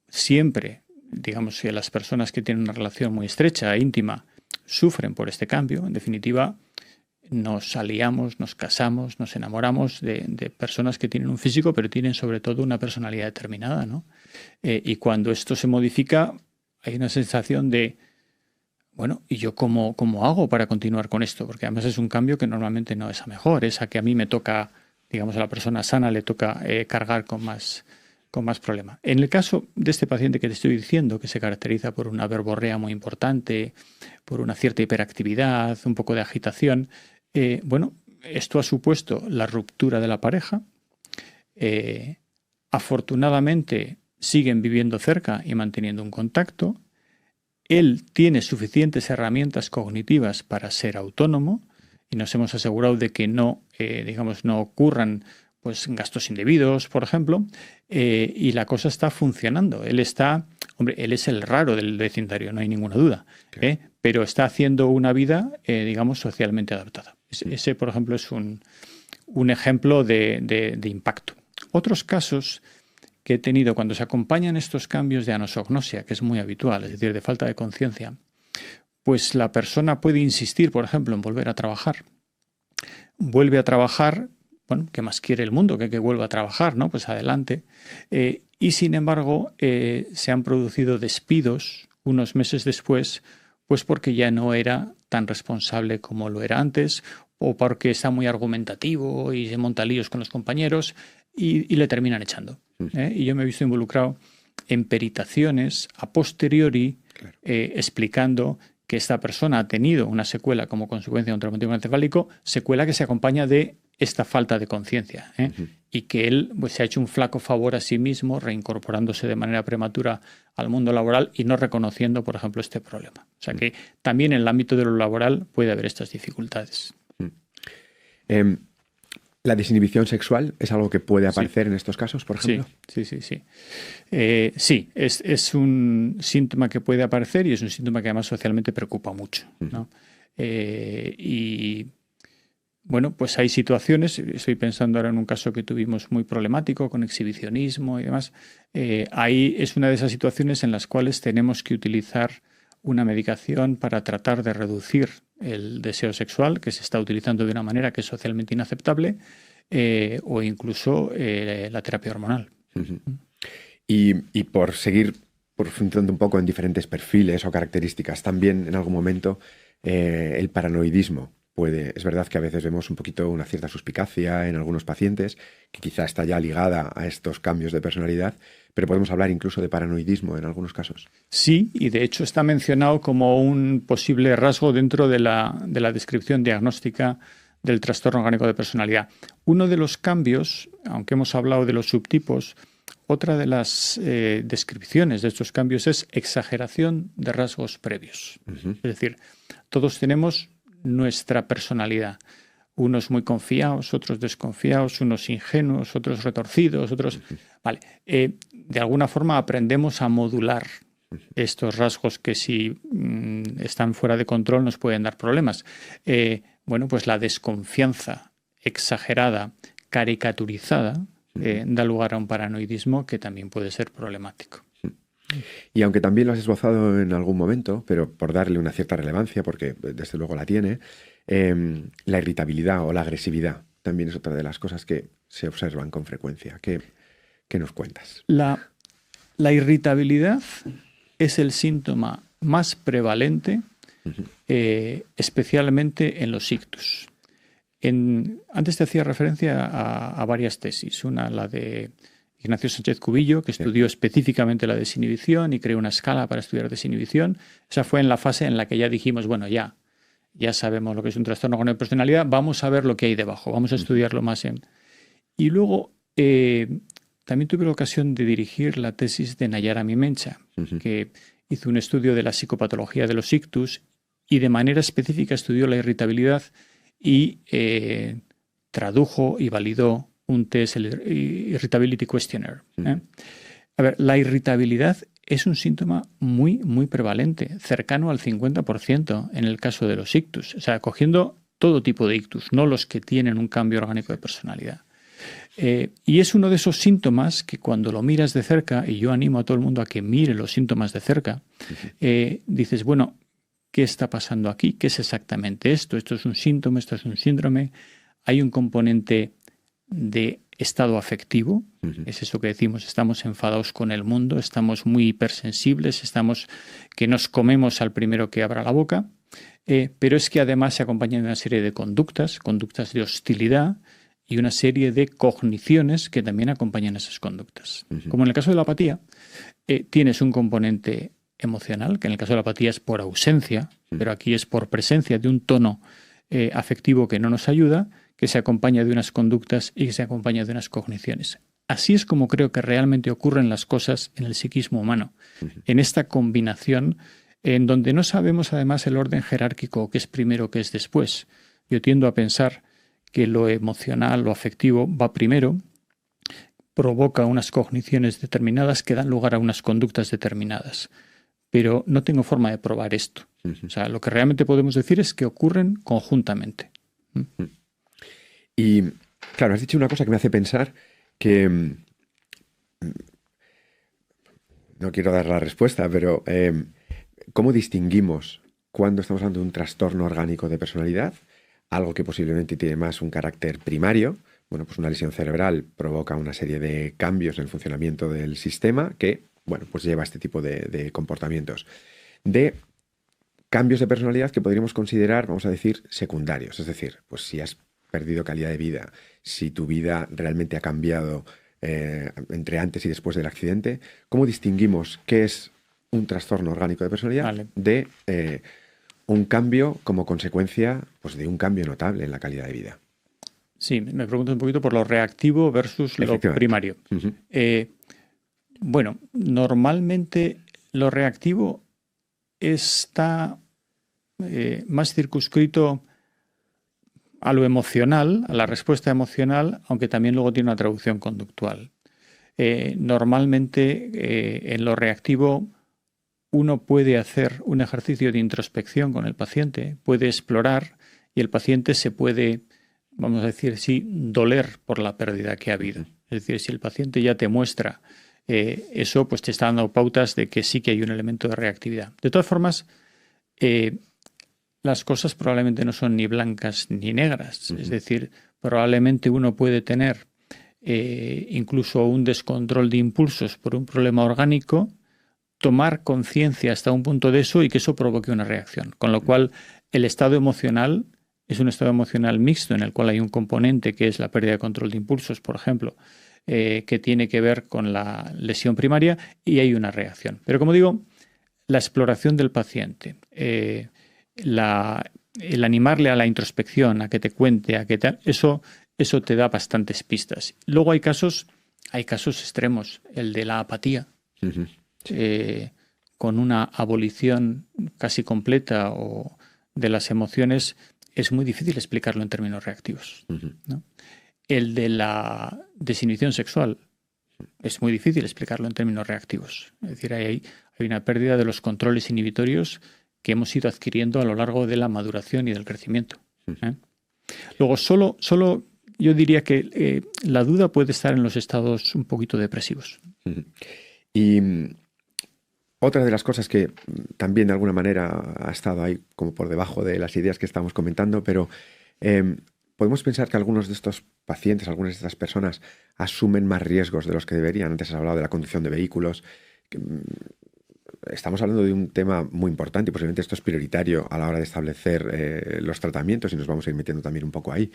siempre, digamos, que las personas que tienen una relación muy estrecha e íntima sufren por este cambio. En definitiva, nos aliamos, nos casamos, nos enamoramos de personas que tienen un físico, pero tienen sobre todo una personalidad determinada, ¿no? Y cuando esto se modifica, hay una sensación de, bueno, ¿y yo cómo hago para continuar con esto? Porque además es un cambio que normalmente no es a mejor, es a que a mí me toca, digamos, a la persona sana le toca cargar con más problema. En el caso de este paciente que te estoy diciendo, que se caracteriza por una verborrea muy importante, por una cierta hiperactividad, un poco de agitación, bueno, esto ha supuesto la ruptura de la pareja. Afortunadamente siguen viviendo cerca y manteniendo un contacto. Él tiene suficientes herramientas cognitivas para ser autónomo y nos hemos asegurado de que no, digamos, no ocurran pues gastos indebidos, por ejemplo, y la cosa está funcionando. Él está, hombre, él es el raro del vecindario, no hay ninguna duda, pero está haciendo una vida, digamos, socialmente adaptada. Ese, por ejemplo, es un ejemplo de impacto. Otros casos que he tenido cuando se acompañan estos cambios de anosognosia, que es muy habitual, es decir, de falta de conciencia, pues la persona puede insistir, por ejemplo, en volver a trabajar. Vuelve a trabajar, bueno, ¿qué más quiere el mundo? Que vuelva a trabajar, ¿no? Pues adelante. Y sin embargo, se han producido despidos unos meses después, pues porque ya no era tan responsable como lo era antes, o porque está muy argumentativo y se monta líos con los compañeros y le terminan echando. Y yo me he visto involucrado en peritaciones a posteriori, explicando que esta persona ha tenido una secuela como consecuencia de un traumatismo encefálico, secuela que se acompaña de esta falta de conciencia, y que él pues, se ha hecho un flaco favor a sí mismo reincorporándose de manera prematura al mundo laboral y no reconociendo, por ejemplo, este problema. O sea que también en el ámbito de lo laboral puede haber estas dificultades. ¿La desinhibición sexual es algo que puede aparecer en estos casos, por ejemplo? Sí. Sí, es un síntoma que puede aparecer y es un síntoma que además socialmente preocupa mucho, ¿no? Y bueno, pues hay situaciones, estoy pensando ahora en un caso que tuvimos muy problemático con exhibicionismo y demás. Ahí es una de esas situaciones en las cuales tenemos que utilizar una medicación para tratar de reducir el deseo sexual, que se está utilizando de una manera que es socialmente inaceptable, o incluso la terapia hormonal. Y por seguir profundizando un poco en diferentes perfiles o características, también en algún momento el paranoidismo es verdad que a veces vemos un poquito una cierta suspicacia en algunos pacientes, que quizá está ya ligada a estos cambios de personalidad, pero podemos hablar incluso de paranoidismo en algunos casos. Sí, y de hecho está mencionado como un posible rasgo dentro de la descripción diagnóstica del trastorno orgánico de personalidad. Uno de los cambios, aunque hemos hablado de los subtipos, otra de las descripciones de estos cambios es exageración de rasgos previos. Es decir, todos tenemos nuestra personalidad. Unos muy confiados, otros desconfiados, unos ingenuos, otros retorcidos, otros... Vale. De alguna forma aprendemos a modular estos rasgos que si están fuera de control nos pueden dar problemas. Bueno, pues la desconfianza exagerada, caricaturizada, da lugar a un paranoidismo que también puede ser problemático. Y aunque también lo has esbozado en algún momento, pero por darle una cierta relevancia, porque desde luego la tiene, la irritabilidad o la agresividad también es otra de las cosas que se observan con frecuencia. ¿Qué nos cuentas? La irritabilidad es el síntoma más prevalente, especialmente en los ictus. Antes te hacía referencia a varias tesis. Una, la de Ignacio Sánchez Cubillo, que estudió específicamente la desinhibición y creó una escala para estudiar desinhibición. Esa fue en la fase en la que ya dijimos, bueno, ya sabemos lo que es un trastorno orgánico de personalidad, vamos a ver lo que hay debajo, vamos a estudiarlo más en... Y luego también tuve la ocasión de dirigir la tesis de Nayara Mimencha, que hizo un estudio de la psicopatología de los ictus y de manera específica estudió la irritabilidad y tradujo y validó un test, el Irritability Questionnaire. A ver, la irritabilidad es un síntoma muy, muy prevalente, cercano al 50% en el caso de los ictus. O sea, cogiendo todo tipo de ictus, no los que tienen un cambio orgánico de personalidad. Y es uno de esos síntomas que cuando lo miras de cerca, y yo animo a todo el mundo a que mire los síntomas de cerca, dices, bueno, ¿qué está pasando aquí? ¿Qué es exactamente esto? Esto es un síntoma, esto es un síndrome. Hay un componente de estado afectivo, es eso que decimos, estamos enfadados con el mundo, estamos muy hipersensibles, estamos que nos comemos al primero que abra la boca, pero es que además se acompaña de una serie de conductas de hostilidad y una serie de cogniciones que también acompañan esas conductas. Como en el caso de la apatía, tienes un componente emocional, que en el caso de la apatía es por ausencia, pero aquí es por presencia de un tono afectivo que no nos ayuda, que se acompaña de unas conductas y que se acompaña de unas cogniciones. Así es como creo que realmente ocurren las cosas en el psiquismo humano, en esta combinación en donde no sabemos además el orden jerárquico, qué es primero, qué es después. Yo tiendo a pensar que lo emocional, lo afectivo va primero, provoca unas cogniciones determinadas que dan lugar a unas conductas determinadas. Pero no tengo forma de probar esto. O sea, lo que realmente podemos decir es que ocurren conjuntamente. Y, claro, has dicho una cosa que me hace pensar que... no quiero dar la respuesta, pero ¿cómo distinguimos cuando estamos hablando de un trastorno orgánico de personalidad? Algo que posiblemente tiene más un carácter primario. Bueno, pues una lesión cerebral provoca una serie de cambios en el funcionamiento del sistema que, bueno, pues lleva a este tipo de comportamientos. De cambios de personalidad que podríamos considerar, vamos a decir, secundarios. Es decir, pues si has perdido calidad de vida, si tu vida realmente ha cambiado entre antes y después del accidente, ¿cómo distinguimos qué es un trastorno orgánico de personalidad de un cambio como consecuencia pues, de un cambio notable en la calidad de vida? Sí, me pregunto un poquito por lo reactivo versus lo primario. Bueno, normalmente lo reactivo está más circunscrito a lo emocional, a la respuesta emocional, aunque también luego tiene una traducción conductual. Normalmente en lo reactivo uno puede hacer un ejercicio de introspección con el paciente, puede explorar y el paciente se puede, vamos a decir, sí, doler por la pérdida que ha habido. Es decir, si el paciente ya te muestra eso, pues te está dando pautas de que sí que hay un elemento de reactividad. De todas formas, las cosas probablemente no son ni blancas ni negras. Es decir, probablemente uno puede tener incluso un descontrol de impulsos por un problema orgánico, tomar conciencia hasta un punto de eso y que eso provoque una reacción. Con lo cual, el estado emocional es un estado emocional mixto en el cual hay un componente que es la pérdida de control de impulsos, por ejemplo, que tiene que ver con la lesión primaria y hay una reacción. Pero como digo, la exploración del paciente, el animarle a la introspección, a que te cuente, a que tal, eso te da bastantes pistas. Luego hay casos extremos, el de la apatía, con una abolición casi completa o de las emociones, es muy difícil explicarlo en términos reactivos, ¿no? El de la desinhibición sexual es muy difícil explicarlo en términos reactivos. Es decir, hay una pérdida de los controles inhibitorios que hemos ido adquiriendo a lo largo de la maduración y del crecimiento. Luego, solo yo diría que la duda puede estar en los estados un poquito depresivos. Y otra de las cosas que también de alguna manera ha estado ahí como por debajo de las ideas que estamos comentando, pero podemos pensar que algunos de estos pacientes, algunas de estas personas asumen más riesgos de los que deberían. Antes has hablado de la conducción de vehículos. Estamos hablando de un tema muy importante y posiblemente esto es prioritario a la hora de establecer los tratamientos y nos vamos a ir metiendo también un poco ahí.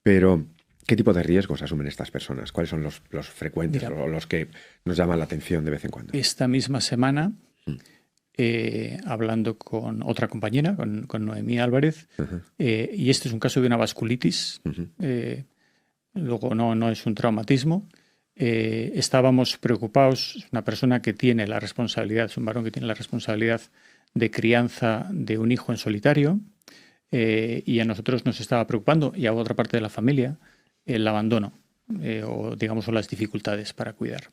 Pero, ¿qué tipo de riesgos asumen estas personas? ¿Cuáles son los frecuentes o los que nos llaman la atención de vez en cuando? Esta misma semana, hablando con otra compañera, con Noemí Álvarez, y este es un caso de una vasculitis, luego no es un traumatismo. Estábamos preocupados, una persona que tiene la responsabilidad, es un varón que tiene la responsabilidad de crianza de un hijo en solitario, y a nosotros nos estaba preocupando, y a otra parte de la familia, el abandono o digamos o las dificultades para cuidar.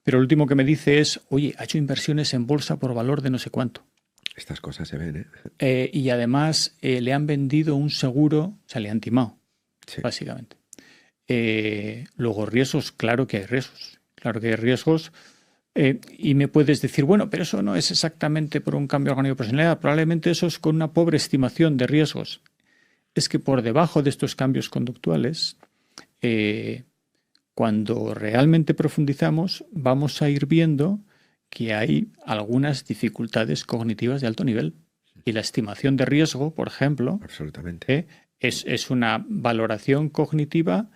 Pero lo último que me dice es, oye, ha hecho inversiones en bolsa por valor de no sé cuánto. Estas cosas se ven, Y además le han vendido un seguro, o sea, le han timado, Sí. básicamente. Luego riesgos, claro que hay riesgos. Claro que hay riesgos. Y me puedes decir, bueno, pero eso no es exactamente por un cambio orgánico de personalidad. Probablemente eso es con una pobre estimación de riesgos. Es que por debajo de estos cambios conductuales, cuando realmente profundizamos, vamos a ir viendo que hay algunas dificultades cognitivas de alto nivel. Y la estimación de riesgo, por ejemplo, Absolutamente. es una valoración cognitiva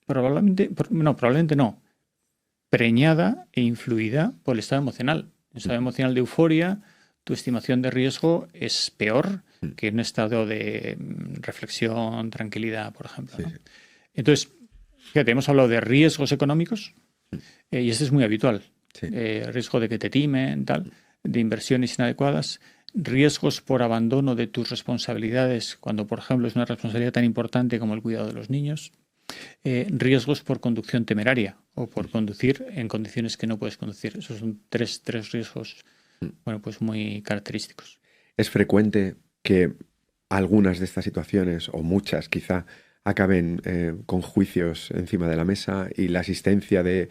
probablemente no, preñada e influida por el estado emocional. En el estado emocional de euforia, tu estimación de riesgo es peor que en un estado de reflexión, tranquilidad, por ejemplo, ¿no? Sí. Entonces, fíjate, hemos hablado de riesgos económicos y este es muy habitual. Sí. Riesgo de que te timen, tal, de inversiones inadecuadas, riesgos por abandono de tus responsabilidades, cuando, por ejemplo, es una responsabilidad tan importante como el cuidado de los niños. Riesgos por conducción temeraria o por conducir en condiciones que no puedes conducir. Esos son tres riesgos, bueno, pues muy característicos. Es frecuente que algunas de estas situaciones, o muchas quizá, acaben con juicios encima de la mesa y la asistencia de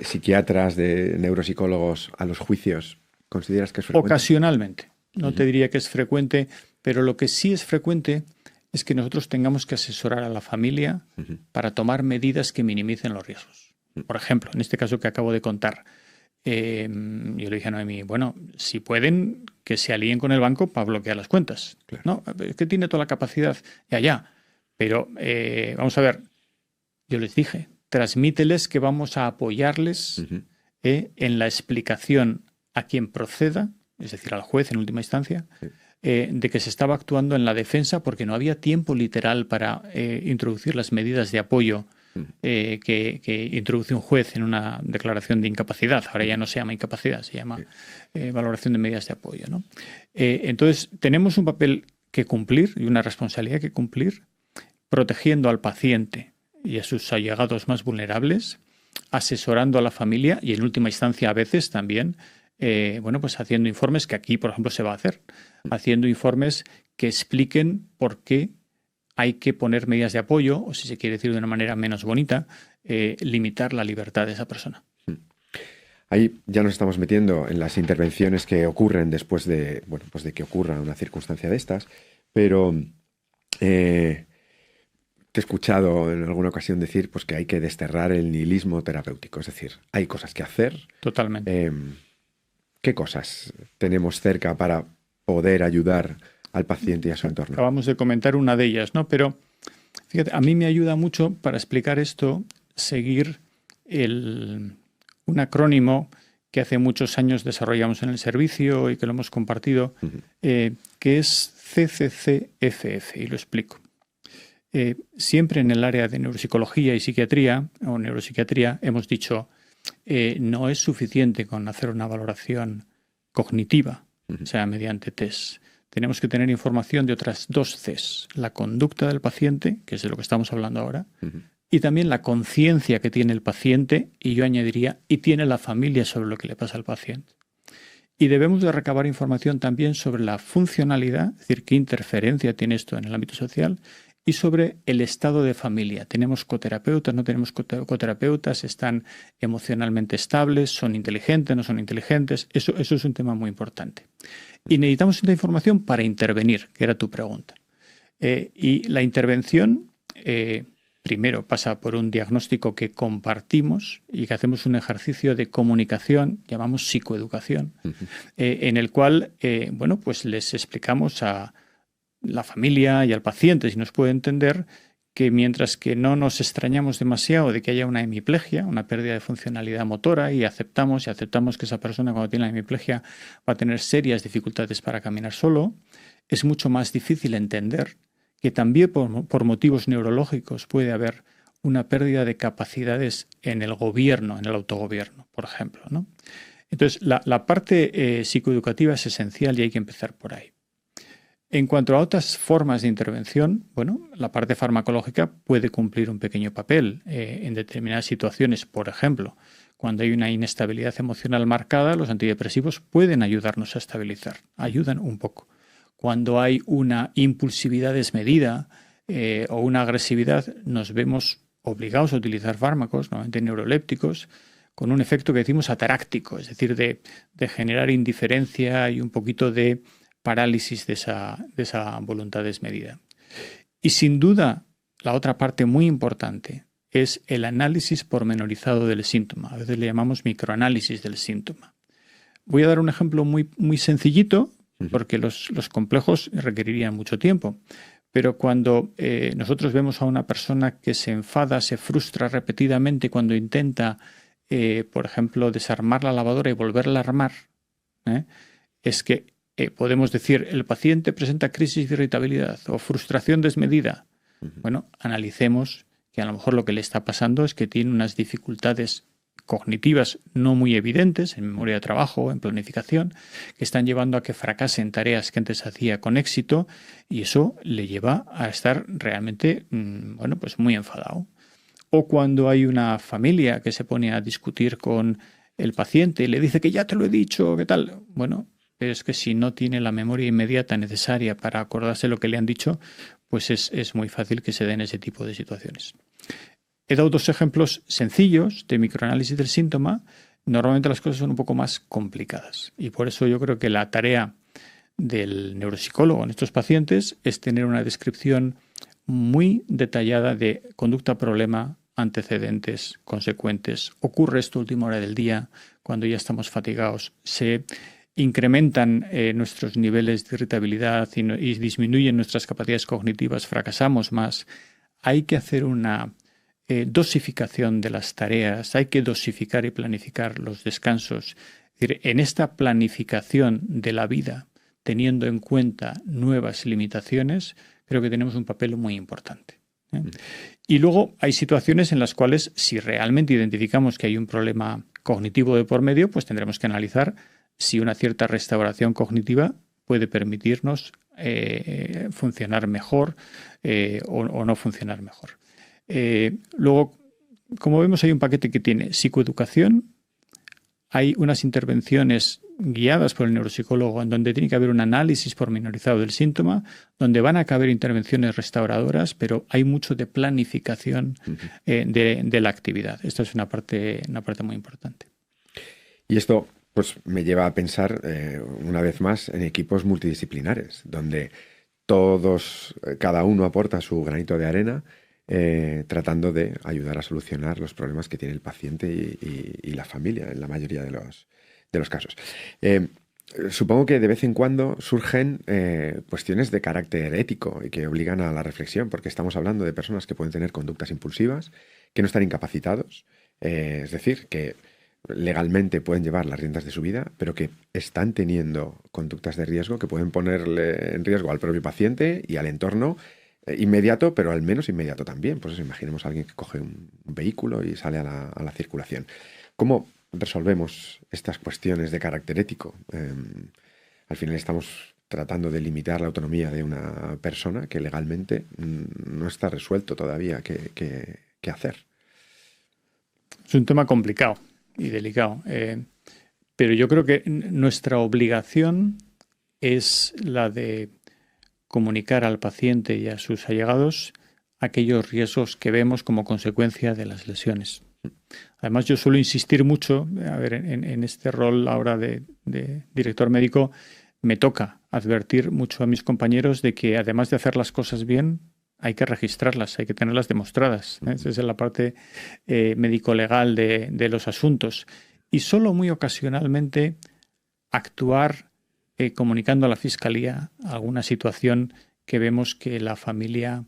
psiquiatras, de neuropsicólogos a los juicios. ¿Consideras que es frecuente? Ocasionalmente. No te diría que es frecuente, pero lo que sí es frecuente es que nosotros tengamos que asesorar a la familia para tomar medidas que minimicen los riesgos. Por ejemplo, en este caso que acabo de contar, yo le dije a Noemí, bueno, si pueden, que se alíen con el banco para bloquear las cuentas. Claro. No, es que tiene toda la capacidad, ya. Pero vamos a ver, yo les dije, transmíteles que vamos a apoyarles en la explicación a quien proceda, es decir, al juez en última instancia, de que se estaba actuando en la defensa porque no había tiempo literal para introducir las medidas de apoyo que introduce un juez en una declaración de incapacidad. Ahora ya no se llama incapacidad, se llama valoración de medidas de apoyo, ¿no? Entonces, tenemos un papel que cumplir y una responsabilidad que cumplir, protegiendo al paciente y a sus allegados más vulnerables, asesorando a la familia y en última instancia a veces también bueno, pues haciendo informes que aquí, por ejemplo, se va a hacer, haciendo informes que expliquen por qué hay que poner medidas de apoyo, o si se quiere decir de una manera menos bonita, limitar la libertad de esa persona. Ahí ya nos estamos metiendo en las intervenciones que ocurren después de, bueno, pues de que ocurra una circunstancia de estas, pero te he escuchado en alguna ocasión decir pues, que hay que desterrar el nihilismo terapéutico, es decir, hay cosas que hacer. Totalmente. ¿Qué cosas tenemos cerca para poder ayudar al paciente y a su entorno? Acabamos de comentar una de ellas, ¿no? Pero fíjate, a mí me ayuda mucho para explicar esto seguir un acrónimo que hace muchos años desarrollamos en el servicio y que lo hemos compartido, que es CCCFF, y lo explico. Siempre en el área de neuropsicología y psiquiatría, o neuropsiquiatría, hemos dicho, no es suficiente con hacer una valoración cognitiva, o sea, mediante test. Tenemos que tener información de otras dos Cs. La conducta del paciente, que es de lo que estamos hablando ahora, y también la conciencia que tiene el paciente, y yo añadiría, y tiene la familia sobre lo que le pasa al paciente. Y debemos de recabar información también sobre la funcionalidad, es decir, qué interferencia tiene esto en el ámbito social, y sobre el estado de familia. ¿Tenemos coterapeutas? ¿No tenemos coterapeutas? ¿Están emocionalmente estables? ¿Son inteligentes? ¿No son inteligentes? Eso es un tema muy importante. Y necesitamos esta información para intervenir, que era tu pregunta. Y la intervención, primero, pasa por un diagnóstico que compartimos y que hacemos un ejercicio de comunicación, llamamos psicoeducación, en el cual, bueno, pues les explicamos a la familia y al paciente, si nos puede entender, que mientras que no nos extrañamos demasiado de que haya una hemiplegia, una pérdida de funcionalidad motora, y aceptamos que esa persona cuando tiene la hemiplegia va a tener serias dificultades para caminar solo, es mucho más difícil entender que también por motivos neurológicos puede haber una pérdida de capacidades en el gobierno, en el autogobierno, por ejemplo, ¿no? Entonces, la parte psicoeducativa es esencial y hay que empezar por ahí. En cuanto a otras formas de intervención, bueno, la parte farmacológica puede cumplir un pequeño papel en determinadas situaciones. Por ejemplo, cuando hay una inestabilidad emocional marcada, los antidepresivos pueden ayudarnos a estabilizar, ayudan un poco. Cuando hay una impulsividad desmedida o una agresividad, nos vemos obligados a utilizar fármacos, normalmente neurolépticos, con un efecto que decimos ataráctico, es decir, de generar indiferencia y un poquito de parálisis de esa voluntad desmedida. Y sin duda, la otra parte muy importante es el análisis pormenorizado del síntoma. A veces le llamamos microanálisis del síntoma. Voy a dar un ejemplo muy, muy sencillito, porque los complejos requerirían mucho tiempo. Pero cuando nosotros vemos a una persona que se enfada, se frustra repetidamente cuando intenta, por ejemplo, desarmar la lavadora y volverla a armar, es que podemos decir, el paciente presenta crisis de irritabilidad o frustración desmedida. Bueno, analicemos que a lo mejor lo que le está pasando es que tiene unas dificultades cognitivas no muy evidentes en memoria de trabajo, en planificación, que están llevando a que fracase en tareas que antes hacía con éxito, y eso le lleva a estar realmente, bueno, pues muy enfadado. O cuando hay una familia que se pone a discutir con el paciente y le dice que ya te lo he dicho, ¿qué tal? Bueno, es que si no tiene la memoria inmediata necesaria para acordarse lo que le han dicho, pues es muy fácil que se den ese tipo de situaciones. He dado dos ejemplos sencillos de microanálisis del síntoma. Normalmente las cosas son un poco más complicadas y por eso yo creo que la tarea del neuropsicólogo en estos pacientes es tener una descripción muy detallada de conducta problema, antecedentes, consecuentes. Ocurre esto a última hora del día, cuando ya estamos fatigados, se incrementan nuestros niveles de irritabilidad y disminuyen nuestras capacidades cognitivas, fracasamos más. Hay que hacer una dosificación de las tareas, hay que dosificar y planificar los descansos. Es decir, en esta planificación de la vida, teniendo en cuenta nuevas limitaciones, creo que tenemos un papel muy importante. Y luego hay situaciones en las cuales, si realmente identificamos que hay un problema cognitivo de por medio, pues tendremos que analizar si una cierta restauración cognitiva puede permitirnos funcionar mejor o no funcionar mejor. Luego, como vemos, hay un paquete que tiene psicoeducación, hay unas intervenciones guiadas por el neuropsicólogo en donde tiene que haber un análisis pormenorizado del síntoma, donde van a caber intervenciones restauradoras, pero hay mucho de planificación de la actividad. Esto es una parte muy importante. Y esto pues me lleva a pensar una vez más en equipos multidisciplinares, donde todos, cada uno aporta su granito de arena, tratando de ayudar a solucionar los problemas que tiene el paciente y la familia en la mayoría de los casos. Supongo que de vez en cuando surgen cuestiones de carácter ético y que obligan a la reflexión, porque estamos hablando de personas que pueden tener conductas impulsivas, que no están incapacitados, es decir, que legalmente pueden llevar las riendas de su vida, pero que están teniendo conductas de riesgo que pueden ponerle en riesgo al propio paciente y al entorno inmediato, pero al menos inmediato también. Pues eso, imaginemos a alguien que coge un vehículo y sale a la circulación. ¿Cómo resolvemos estas cuestiones de carácter ético? Al final estamos tratando de limitar la autonomía de una persona que legalmente no está resuelto todavía qué hacer. Es un tema complicado y delicado, pero yo creo que nuestra obligación es la de comunicar al paciente y a sus allegados aquellos riesgos que vemos como consecuencia de las lesiones. Además, yo suelo insistir mucho, a ver, en este rol ahora de director médico, me toca advertir mucho a mis compañeros de que además de hacer las cosas bien, hay que registrarlas, hay que tenerlas demostradas. Esa es la parte médico-legal de los asuntos. Y solo muy ocasionalmente actuar comunicando a la Fiscalía alguna situación que vemos que la familia,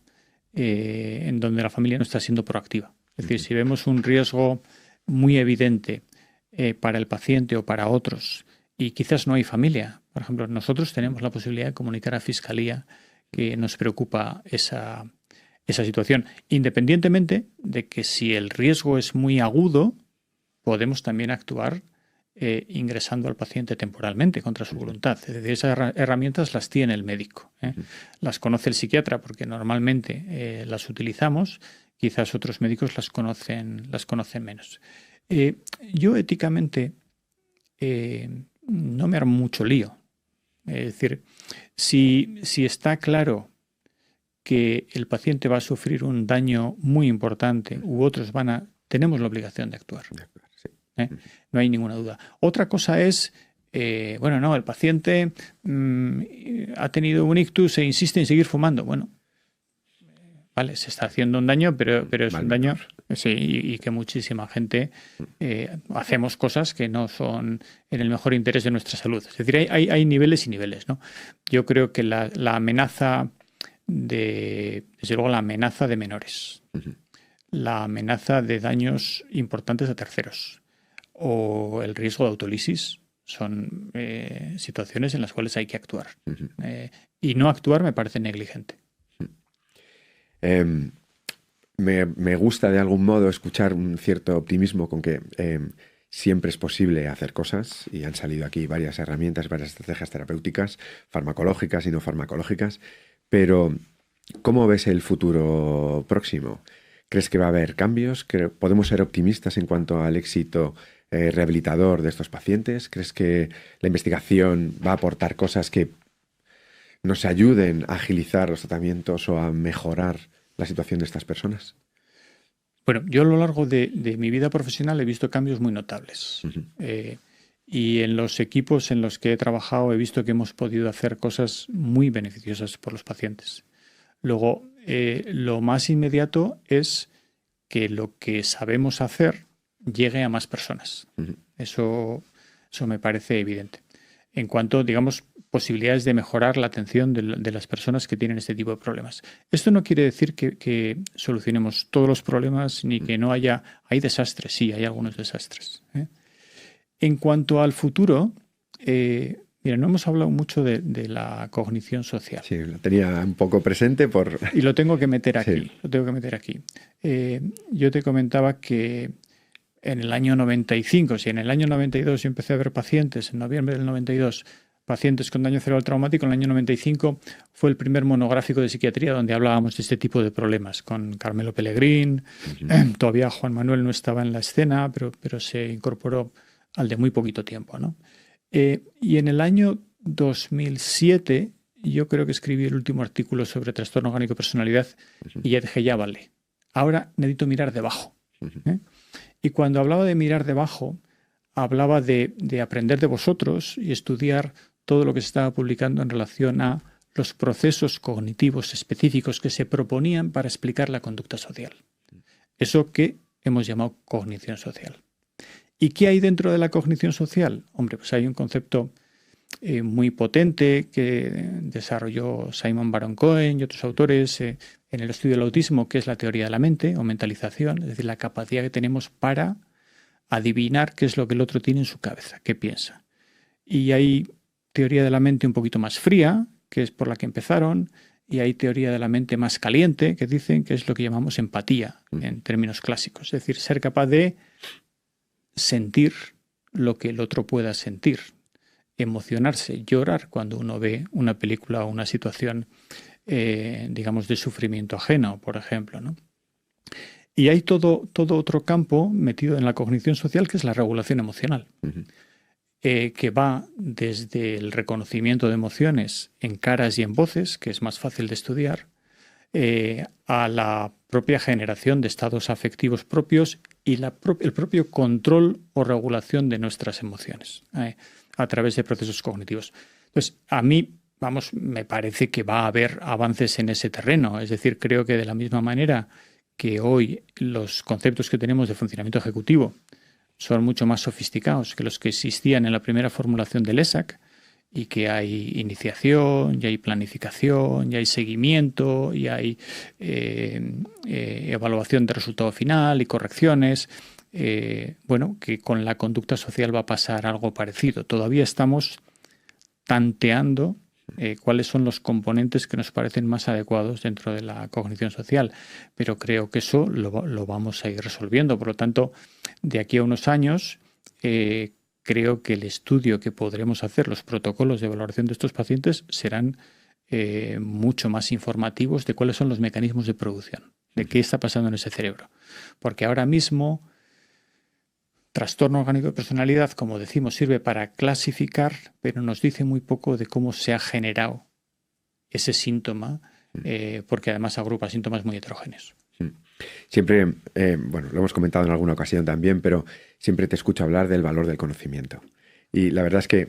en donde la familia no está siendo proactiva. Es decir, si vemos un riesgo muy evidente para el paciente o para otros y quizás no hay familia. Por ejemplo, nosotros tenemos la posibilidad de comunicar a Fiscalía que nos preocupa esa situación, independientemente de que si el riesgo es muy agudo, podemos también actuar ingresando al paciente temporalmente contra su voluntad. Es decir, esas herramientas las tiene el médico. Las conoce el psiquiatra porque normalmente las utilizamos. Quizás otros médicos las conocen menos. Yo éticamente no me armo mucho lío. Es decir, si está claro que el paciente va a sufrir un daño muy importante u otros tenemos la obligación de actuar. No hay ninguna duda. Otra cosa es, el paciente ha tenido un ictus e insiste en seguir fumando. Bueno, vale, se está haciendo un daño, pero es un daño, sí, y que muchísima gente hacemos cosas que no son en el mejor interés de nuestra salud. Es decir, hay niveles y niveles, ¿no? Yo creo que la amenaza desde luego la amenaza de menores, la amenaza de daños importantes a terceros o el riesgo de autólisis son situaciones en las cuales hay que actuar. Y no actuar me parece negligente. Me gusta de algún modo escuchar un cierto optimismo con que siempre es posible hacer cosas y han salido aquí varias herramientas, varias estrategias terapéuticas, farmacológicas y no farmacológicas. Pero, ¿cómo ves el futuro próximo? ¿Crees que va a haber cambios? ¿Podemos ser optimistas en cuanto al éxito rehabilitador de estos pacientes? ¿Crees que la investigación va a aportar cosas que nos ayuden a agilizar los tratamientos o a mejorar la situación de estas personas? Bueno, yo a lo largo de mi vida profesional he visto cambios muy notables. Y en los equipos en los que he trabajado he visto que hemos podido hacer cosas muy beneficiosas por los pacientes. Luego, lo más inmediato es que lo que sabemos hacer llegue a más personas. Eso me parece evidente. En cuanto, digamos, posibilidades de mejorar la atención de las personas que tienen este tipo de problemas. Esto no quiere decir que solucionemos todos los problemas ni que no haya... Hay desastres, sí, hay algunos desastres. En cuanto al futuro, mira, no hemos hablado mucho de la cognición social. Sí, lo tenía un poco presente por... Y lo tengo que meter aquí. Sí. Lo tengo que meter aquí. Yo te comentaba que en el año 95, si en el año 92 yo empecé a ver pacientes, en noviembre del 92, pacientes con daño cerebral traumático, en el año 95 fue el primer monográfico de psiquiatría donde hablábamos de este tipo de problemas, con Carmelo Pellegrín. Todavía Juan Manuel no estaba en la escena, pero se incorporó al de muy poquito tiempo, ¿no? Y en el año 2007 yo creo que escribí el último artículo sobre trastorno orgánico de personalidad y ya dije, ya vale. Ahora necesito mirar debajo. Y cuando hablaba de mirar debajo, hablaba de aprender de vosotros y estudiar todo lo que se estaba publicando en relación a los procesos cognitivos específicos que se proponían para explicar la conducta social. Eso que hemos llamado cognición social. ¿Y qué hay dentro de la cognición social? Hombre, pues hay un concepto muy potente que desarrolló Simon Baron-Cohen y otros autores en el estudio del autismo, que es la teoría de la mente o mentalización, es decir, la capacidad que tenemos para adivinar qué es lo que el otro tiene en su cabeza, qué piensa. Y hay teoría de la mente un poquito más fría, que es por la que empezaron, y hay teoría de la mente más caliente, que dicen que es lo que llamamos empatía en términos clásicos, es decir, ser capaz de sentir lo que el otro pueda sentir, emocionarse, llorar cuando uno ve una película o una situación, digamos, de sufrimiento ajeno, por ejemplo, ¿no? Y hay todo otro campo metido en la cognición social que es la regulación emocional, que va desde el reconocimiento de emociones en caras y en voces, que es más fácil de estudiar, a la propia generación de estados afectivos propios y el propio control o regulación de nuestras emociones a través de procesos cognitivos. Entonces, a mí, me parece que va a haber avances en ese terreno. Es decir, creo que de la misma manera que hoy los conceptos que tenemos de funcionamiento ejecutivo son mucho más sofisticados que los que existían en la primera formulación del ESAC, y que hay iniciación, y hay planificación, y hay seguimiento, y hay evaluación de resultado final y correcciones. Que con la conducta social va a pasar algo parecido. Todavía estamos tanteando cuáles son los componentes que nos parecen más adecuados dentro de la cognición social, pero creo que eso lo vamos a ir resolviendo. Por lo tanto, de aquí a unos años creo que el estudio que podremos hacer, los protocolos de valoración de estos pacientes serán mucho más informativos de cuáles son los mecanismos de producción, de qué está pasando en ese cerebro. Porque ahora mismo, trastorno orgánico de personalidad, como decimos, sirve para clasificar, pero nos dice muy poco de cómo se ha generado ese síntoma, porque además agrupa síntomas muy heterogéneos. Siempre, bueno, lo hemos comentado en alguna ocasión también, pero siempre te escucho hablar del valor del conocimiento. Y la verdad es que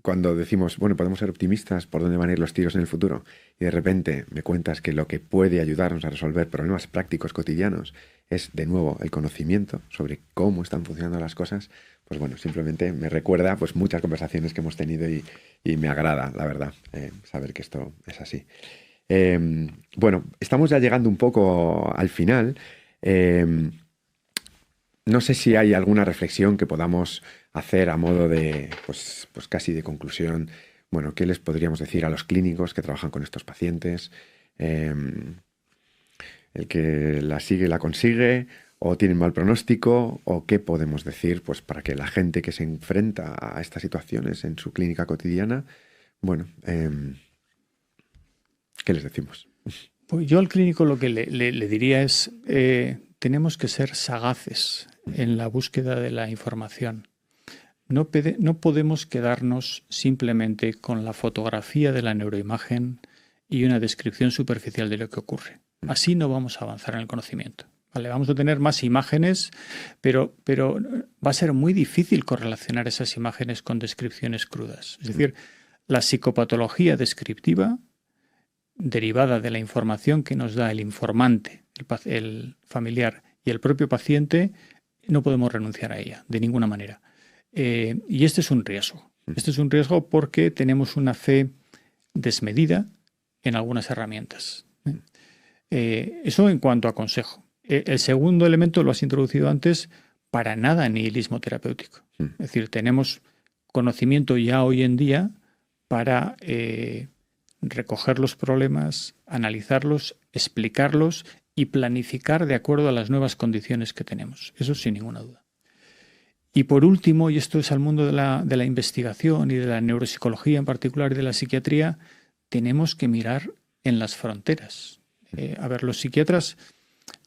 cuando decimos, bueno, podemos ser optimistas por dónde van a ir los tiros en el futuro, y de repente me cuentas que lo que puede ayudarnos a resolver problemas prácticos cotidianos es, de nuevo, el conocimiento sobre cómo están funcionando las cosas, pues bueno, simplemente me recuerda pues muchas conversaciones que hemos tenido y me agrada, la verdad, saber que esto es así. Bueno, estamos ya llegando un poco al final. No sé si hay alguna reflexión que podamos hacer a modo de, pues casi de conclusión. Bueno, ¿qué les podríamos decir a los clínicos que trabajan con estos pacientes? El que la sigue la consigue, o tienen mal pronóstico, o qué podemos decir pues para que la gente que se enfrenta a estas situaciones en su clínica cotidiana, bueno, ¿qué les decimos? Pues yo al clínico lo que le diría es, tenemos que ser sagaces en la búsqueda de la información. No podemos quedarnos simplemente con la fotografía de la neuroimagen y una descripción superficial de lo que ocurre. Así no vamos a avanzar en el conocimiento. ¿Vale? Vamos a tener más imágenes, pero va a ser muy difícil correlacionar esas imágenes con descripciones crudas. Es decir, la psicopatología descriptiva, derivada de la información que nos da el informante, el familiar y el propio paciente, no podemos renunciar a ella de ninguna manera. Y este es un riesgo. Este es un riesgo porque tenemos una fe desmedida en algunas herramientas. Eso en cuanto a consejo. El segundo elemento lo has introducido antes, para nada nihilismo terapéutico. Es decir, tenemos conocimiento ya hoy en día para recoger los problemas, analizarlos, explicarlos y planificar de acuerdo a las nuevas condiciones que tenemos. Eso sin ninguna duda. Y por último, y esto es al mundo de la investigación y de la neuropsicología en particular y de la psiquiatría, tenemos que mirar en las fronteras. A ver, los psiquiatras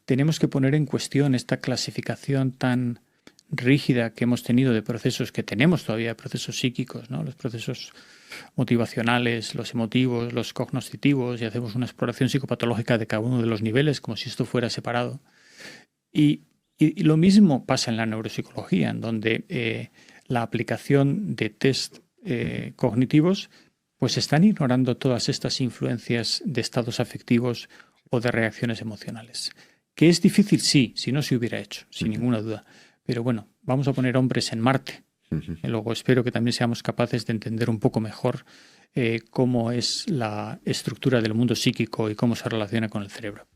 tenemos que poner en cuestión esta clasificación tan rígida que hemos tenido de procesos, que tenemos todavía, procesos psíquicos, ¿no? Los procesos motivacionales, los emotivos, los cognoscitivos, y hacemos una exploración psicopatológica de cada uno de los niveles como si esto fuera separado. Y lo mismo pasa en la neuropsicología, en donde la aplicación de test cognitivos pues están ignorando todas estas influencias de estados afectivos o de reacciones emocionales. ¿Que es difícil? Sí, si no se hubiera hecho, sin ninguna duda. Pero bueno, vamos a poner hombres en Marte. Y luego espero que también seamos capaces de entender un poco mejor cómo es la estructura del mundo psíquico y cómo se relaciona con el cerebro.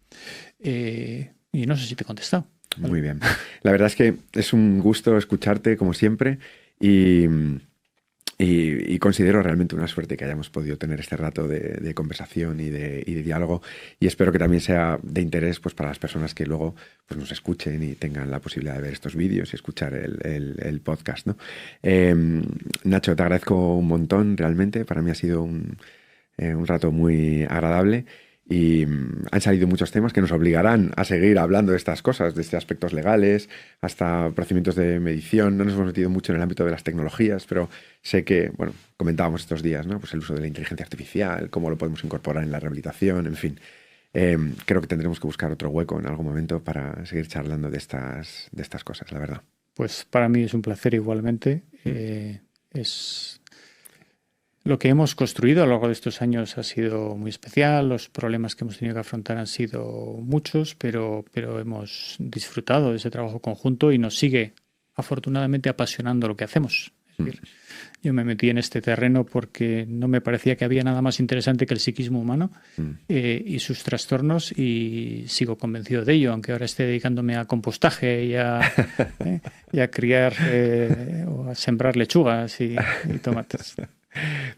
Y no sé si te he contestado. ¿Vale? Muy bien. La verdad es que es un gusto escucharte, como siempre, y considero realmente una suerte que hayamos podido tener este rato de conversación y de diálogo, y espero que también sea de interés pues, para las personas que luego pues, nos escuchen y tengan la posibilidad de ver estos vídeos y escuchar el podcast, ¿no? Nacho, te agradezco un montón, realmente. Para mí ha sido un rato muy agradable. Y han salido muchos temas que nos obligarán a seguir hablando de estas cosas, desde aspectos legales hasta procedimientos de medición. No nos hemos metido mucho en el ámbito de las tecnologías, pero sé que, bueno, comentábamos estos días, ¿no? Pues el uso de la inteligencia artificial, cómo lo podemos incorporar en la rehabilitación, en fin. Creo que tendremos que buscar otro hueco en algún momento para seguir charlando de estas cosas, la verdad. Pues para mí es un placer igualmente. Lo que hemos construido a lo largo de estos años ha sido muy especial, los problemas que hemos tenido que afrontar han sido muchos, pero hemos disfrutado de ese trabajo conjunto y nos sigue afortunadamente apasionando lo que hacemos. Es decir, yo me metí en este terreno porque no me parecía que había nada más interesante que el psiquismo humano y sus trastornos, y sigo convencido de ello, aunque ahora esté dedicándome a compostaje y a criar o a sembrar lechugas y tomates.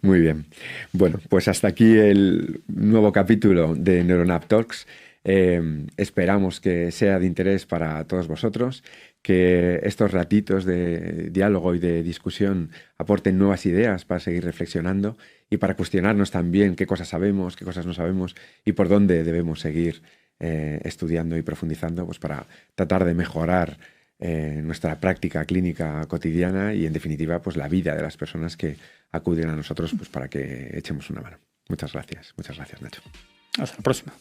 Muy bien. Bueno, pues hasta aquí el nuevo capítulo de Neuronap Talks. Esperamos que sea de interés para todos vosotros, que estos ratitos de diálogo y de discusión aporten nuevas ideas para seguir reflexionando y para cuestionarnos también qué cosas sabemos, qué cosas no sabemos y por dónde debemos seguir estudiando y profundizando, pues para tratar de mejorar nuestra práctica clínica cotidiana y, en definitiva, pues la vida de las personas que acuden a nosotros, pues para que echemos una mano. Muchas gracias, Nacho. Hasta la próxima.